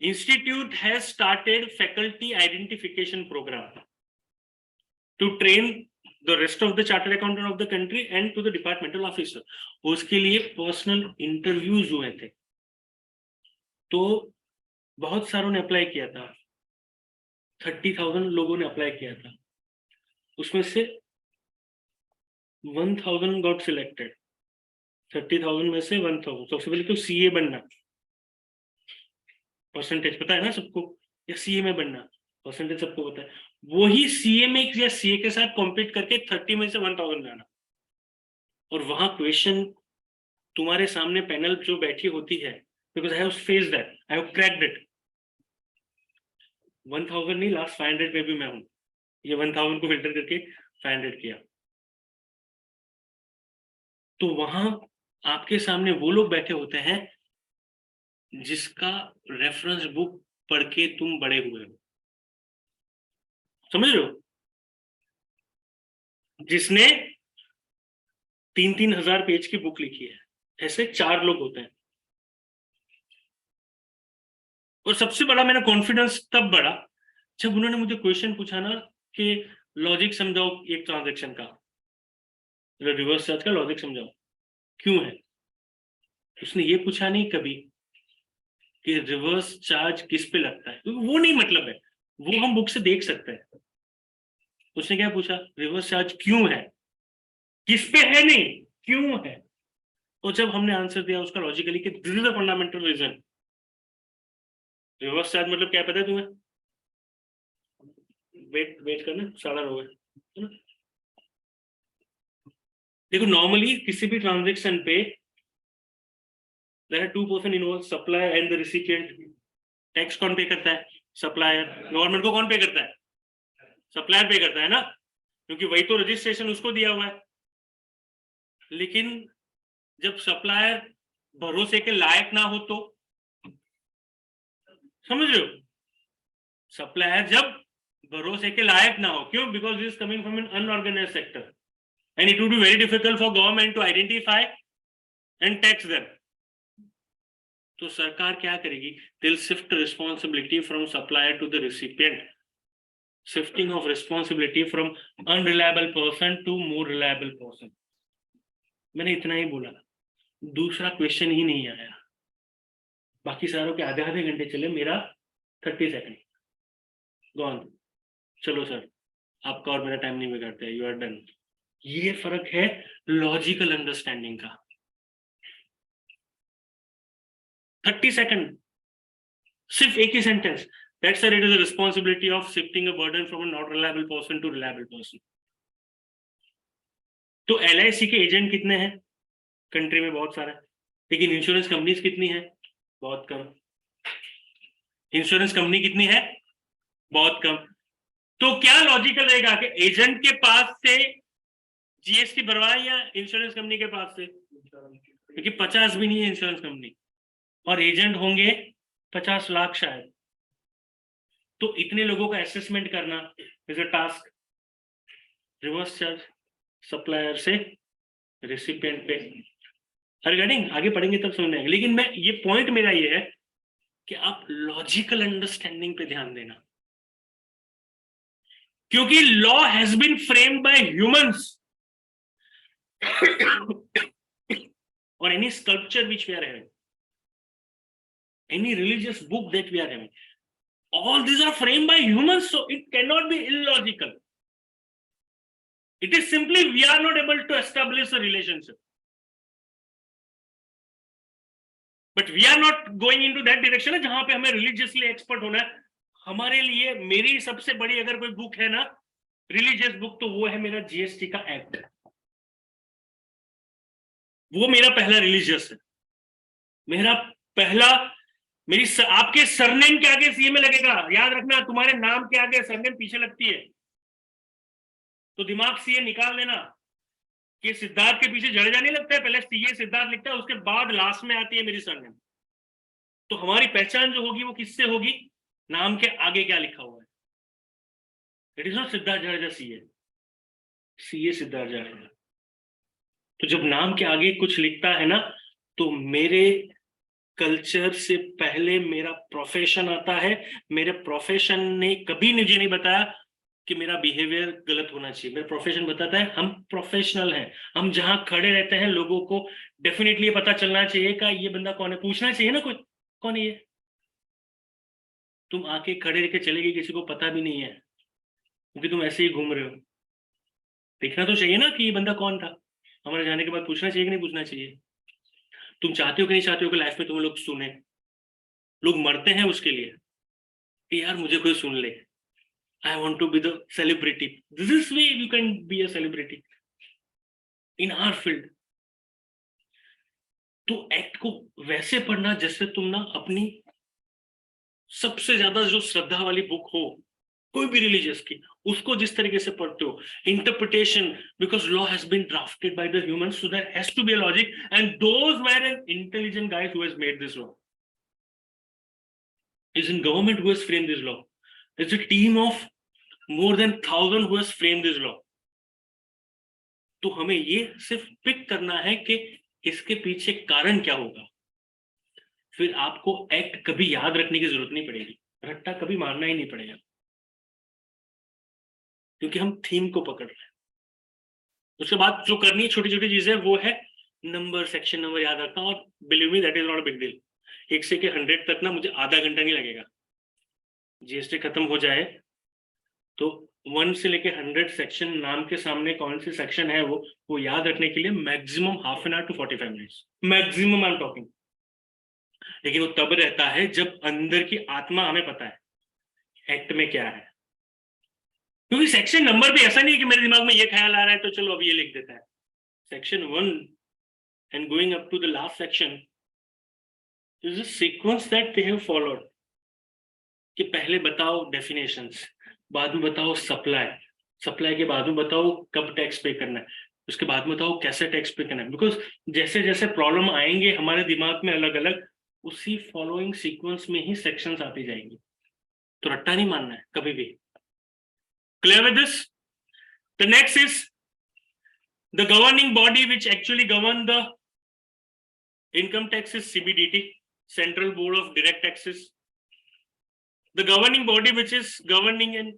institute has started faculty identification program to train the rest of the chartered accountant of the country and to the departmental officer। उसके लिए personal interviews हुए थे, तो बहुत सारों ने अप्लाई किया था, 30,000 लोगों ने अप्लाई किया था, उसमें से 1,000 गॉट सिलेक्टेड। 30,000 में से 1,000। सबसे पहले तो सीए बनना, परसेंटेज पता है ना सबको, या सीए में बनना परसेंटेज सबको पता है, वही सीए में या सीए के साथ कॉम्पीट करके 30 में से 1,000 लाना। और वहां क्वेश्चन तुम्हारे सामने पैनल जो बैठी होती है, because I have faced that, I have cracked it. 1,000 नहीं, लास्ट 500 में भी मैं हूं। ये 1,000 को फिल्टर करके 500 किया। तो वहां आपके सामने वो लोग बैठे होते हैं जिसका रेफरेंस बुक पढ़ के तुम बड़े हुए हो, समझ रहे हो? जिसने 3-3 हजार पेज की बुक लिखी है, ऐसे 4 लोग होते हैं। और सबसे बड़ा मेरा कॉन्फिडेंस तब बढ़ा जब उन्होंने मुझे क्वेश्चन पूछा ना कि लॉजिक समझाओ एक ट्रांजैक्शन का, रिवर्स चार्ज का लॉजिक समझाओ क्यों है। उसने ये पूछा नहीं कभी कि रिवर्स चार्ज किस पे लगता है, क्योंकि वो नहीं मतलब है, वो हम बुक से देख सकते हैं। उसने क्या पूछा? रिवर्स चार्ज क्यों है, किस पे है नहीं, क्यों है। और जब हमने आंसर दिया उसका लॉजिकली कि this is the fundamental reason. Reverse charge मतलब क्या पता है तुम्हें? वेट करना, सारा रो है। देखो नॉर्मली किसी भी ट्रांजैक्शन पे there are 2 person involve, supplier and the recipient. Tax कौन पे करता है? सप्लायर। गवर्नमेंट को कौन पे करता है? सप्लायर पे करता है ना, क्योंकि वही तो रजिस्ट्रेशन उसको दिया हुआ है। लेकिन जब सप्लायर भरोसे के लायक ना हो तो, समझ रहे हो? सप्लायर जब भरोसे के लायक ना हो, क्यों? Because this is coming from an unorganized sector and it would be very difficult for government to identify and tax them. तो सरकार क्या करेगी? They'll shift responsibility from supplier to the recipient, shifting of responsibility from unreliable person to more reliable person. मैंने इतना ही बोला, दूसरा question ही नहीं आया। बाकी सारों के आधे आधे घंटे चले, मेरा 30 सेकंड गॉन। चलो सर, आपका और मेरा टाइम नहीं बिगाड़ते, यू आर डन। ये फर्क है लॉजिकल अंडरस्टैंडिंग का। 30 सेकंड, सिर्फ एक ही sentence, that sir it is the responsibility of shifting a burden from a not reliable person to reliable person. तो LIC के एजेंट कितने हैं कंट्री में? बहुत सारे। लेकिन इंश्योरेंस कंपनीज कितनी है? बहुत कम। इंश्योरेंस कंपनी कितनी है? बहुत कम। तो क्या लॉजिकल रहेगा कि एजेंट के पास से GST भरवाए या इंश्योरेंस कंपनी के पास से? क्योंकि 50 भी नहीं है इंश्योरेंस कंपनी, और एजेंट होंगे 50 लाख शायद। तो इतने लोगों का असेसमेंट करना is a task. Reverse charge supplier से रेसिपिएंट पे रिगार्डिंग आगे पढ़ेंगे तब समझ में आएगा। लेकिन मैं ये पॉइंट मेरा ये है कि आप लॉजिकल अंडरस्टैंडिंग पे ध्यान देना, क्योंकि law has been framed by humans or any sculpture which we are having, any religious book that we are having, all these are framed by humans, so it cannot be illogical. It is simply we are not able to establish a relationship, but we are not going into that direction जहां पे हमें religiously expert होना है। हमारे लिए मेरी सबसे बड़ी अगर कोई बुक है ना रिलीजियस बुक, तो वो है मेरा जीएसटी का एक्ट। वो मेरा पहला रिलीजियस है। मेरा पहला मेरी आपके सरनेम के आगे सीए में लगेगा, याद रखना, तुम्हारे नाम के आगे सरनेम पीछे लगती है, तो दिमाग सीए निकाल लेना कि सिद्धार्थ के पीछे जडेजा नहीं लगता है, पहले सीए सिद्धार्थ लिखता है, उसके बाद लास्ट में आती है मेरी सरनेम। तो हमारी पहचान जो होगी वो किससे होगी? नाम के आगे क्या लिखा हुआ है। It is not Siddharth Jadeja CA, CA Siddharth Jadeja. तो जब नाम के आगे कुछ लिखता है ना, तो मेरे कल्चर से पहले मेरा प्रोफेशन आता है। मेरे प्रोफेशन ने कभी मुझे नहीं बताया कि मेरा बिहेवियर गलत होना चाहिए। मेरा प्रोफेशन बताता है हम प्रोफेशनल हैं, हम जहां खड़े रहते हैं लोगों को डेफिनेटली पता चलना चाहिए कि ये बंदा कौन है, पूछना चाहिए ना कोई कौन है ये। तुम आके खड़े रह के चले गए, किसी को पता भी नहीं है क्योंकि तुम ऐसे ही घूम रहे हो। देखना तो चाहिए ना कि ये बंदा कौन था। हमारे जाने के बाद पूछना चाहिए कि नहीं पूछना चाहिए? तुम चाहते हो कि नहीं चाहते हो कि लाइफ में तुम लोग सुने? लोग मरते हैं उसके लिए कि यार मुझे कोई सुन ले, I want to be the celebrity. This is way you can be a celebrity in our field. तो एक्ट को वैसे पढ़ना जैसे तुम ना अपनी सबसे ज्यादा जो श्रद्धा वाली बुक हो कोई भी रिलीजियस की, उसको जिस तरीके से पढ़ते हो। Interpretation, because law has been drafted by the humans, so there has to be a logic, and those were an intelligent guys who has made this law. Is in government who has framed this law. It's a team of more than 1,000 who has framed this law. तो हमें ये सिर्फ pick करना है कि इसके पीछे कारण क्या होगा, फिर आपको एक्ट कभी याद रखने की जरूरत नहीं पड़ेगी, रट्टा कभी मारना ही नहीं पड़ेगा, क्योंकि हम थीम को पकड़ रहे हैं। उसके बाद जो करनी है छोटी छोटी चीजें वो है नंबर, सेक्शन नंबर याद रखना, और believe me that is not a big deal. 1 से 100 तक ना मुझे आधा घंटा नहीं लगेगा। जीएसटी खत्म हो जाए तो 1 से लेके 100 सेक्शन, नाम के सामने कौन सी सेक्शन है वो याद रखने के लिए maximum ½ an hour to 45 minutes maximum I am talking. लेकिन वो तब रहता है जब अंदर की आत्मा हमें पता है एक्ट में क्या है, क्योंकि सेक्शन नंबर भी ऐसा नहीं है कि मेरे दिमाग में ये ख्याल आ रहा है तो चलो अब ये लिख देता है। Section 1 and going up to the last section is a sequence that they have followed, कि पहले बताओ डेफिनेशंस, बाद में बताओ सप्लाई के बाद में बताओ कब टैक्स पे करना है, उसके बाद में बताओ कैसे टैक्स पे करना है। बिकॉज जैसे जैसे प्रॉब्लम आएंगे हमारे दिमाग में अलग अलग, उसी फॉलोइंग सीक्वेंस में ही सेक्शंस आती जाएंगी। तो रट्टा नहीं मानना है कभी भी। Clear with this? The next is the governing body which actually govern the income tax is CBDT, Central Board of Direct Taxes. The governing body which is governing in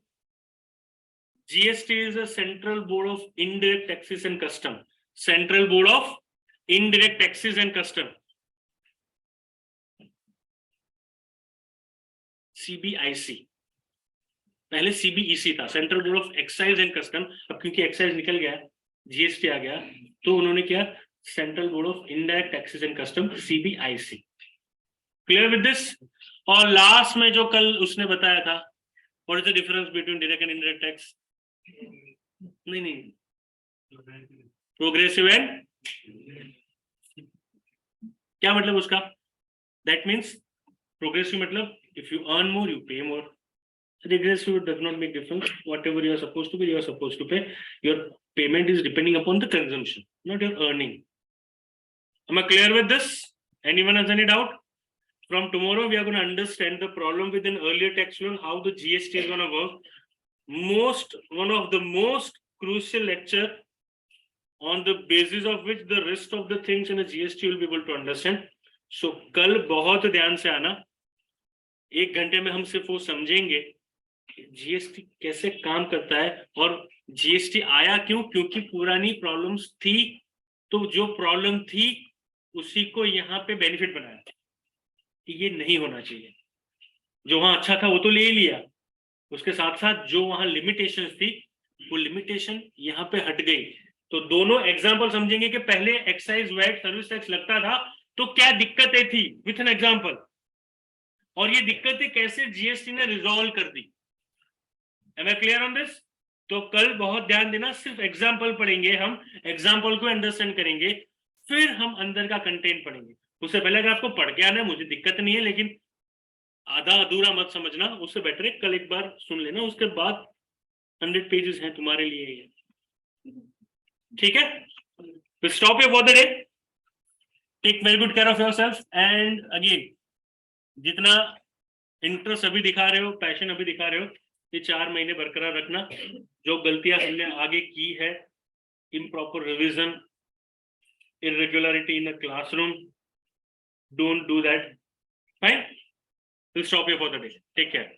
GST is a Central Board of Indirect Taxes and Custom. Central Board of Indirect Taxes and Custom. CBIC. पहले CBEC था, Central Board of Excise and Custom. अब क्योंकि excise निकल गया, GST आ गया, तो उन्होंने क्या Central Board of Indirect Taxes and Custom, CBIC. Clear with this? और लास्ट में जो कल उसने बताया था, what is the difference between direct and indirect tax? नहीं, प्रोग्रेसिव एंड क्या मतलब उसका? That means प्रोग्रेसिव मतलब if you earn more you pay more. Regressive does not make difference. Whatever you are supposed to pay, you are supposed to pay. Your payment is depending upon the consumption, not your earning. Am I clear with this? Anyone has any doubt? From tomorrow we are going to understand the problem with an earlier tax loan, how the GST is going to work. One of the most crucial lecture on the basis of which the rest of the things in the GST will be able to understand. So कल बहुत ध्यान से आना, 1 घंटे में हम सिर्फ वो समझेंगे जीएसटी कैसे काम करता है और जीएसटी आया क्यों, क्योंकि पुरानी प्रॉब्लम्स थी, तो जो प्रॉब्लम थी उसी को यहाँ पे बेनिफिट बनाया कि ये नहीं होना चाहिए। जो वहां अच्छा था वो तो ले ही लिया, उसके साथ साथ जो वहां लिमिटेशंस थी वो लिमिटेशन यहाँ पे हट गई। तो दोनों एग्जांपल समझेंगे कि पहले एक्साइज वैट सर्विस टैक्स लगता था तो क्या दिक्कतें थी विथ एन एग्जांपल, और ये दिक्कतें कैसे जीएसटी ने रिजॉल्व कर दी। Am I clear on this? तो कल बहुत ध्यान देना, सिर्फ एग्जांपल पढ़ेंगे, हम एग्जांपल को अंडरस्टैंड करेंगे, फिर हम अंदर का कंटेंट पढ़ेंगे। उससे पहले अगर आपको पढ़ के आना है मुझे दिक्कत नहीं है, लेकिन आधा अधूरा मत समझना, उससे बेटर है कल एक बार सुन लेना, उसके बाद 100 पेजेस हैं तुम्हारे लिए ये, ठीक है? तो stop here for the day, take very good care of yourself, and again जितना इंटरेस्ट अभी दिखा रहे हो, पैशन अभी दिखा रहे हो, ये 4 महीने बरकरार रखना। जो गलतियां हमने आगे की है, improper revision, irregularity in a classroom, don't do that. Fine, we'll stop here for the day. Take care.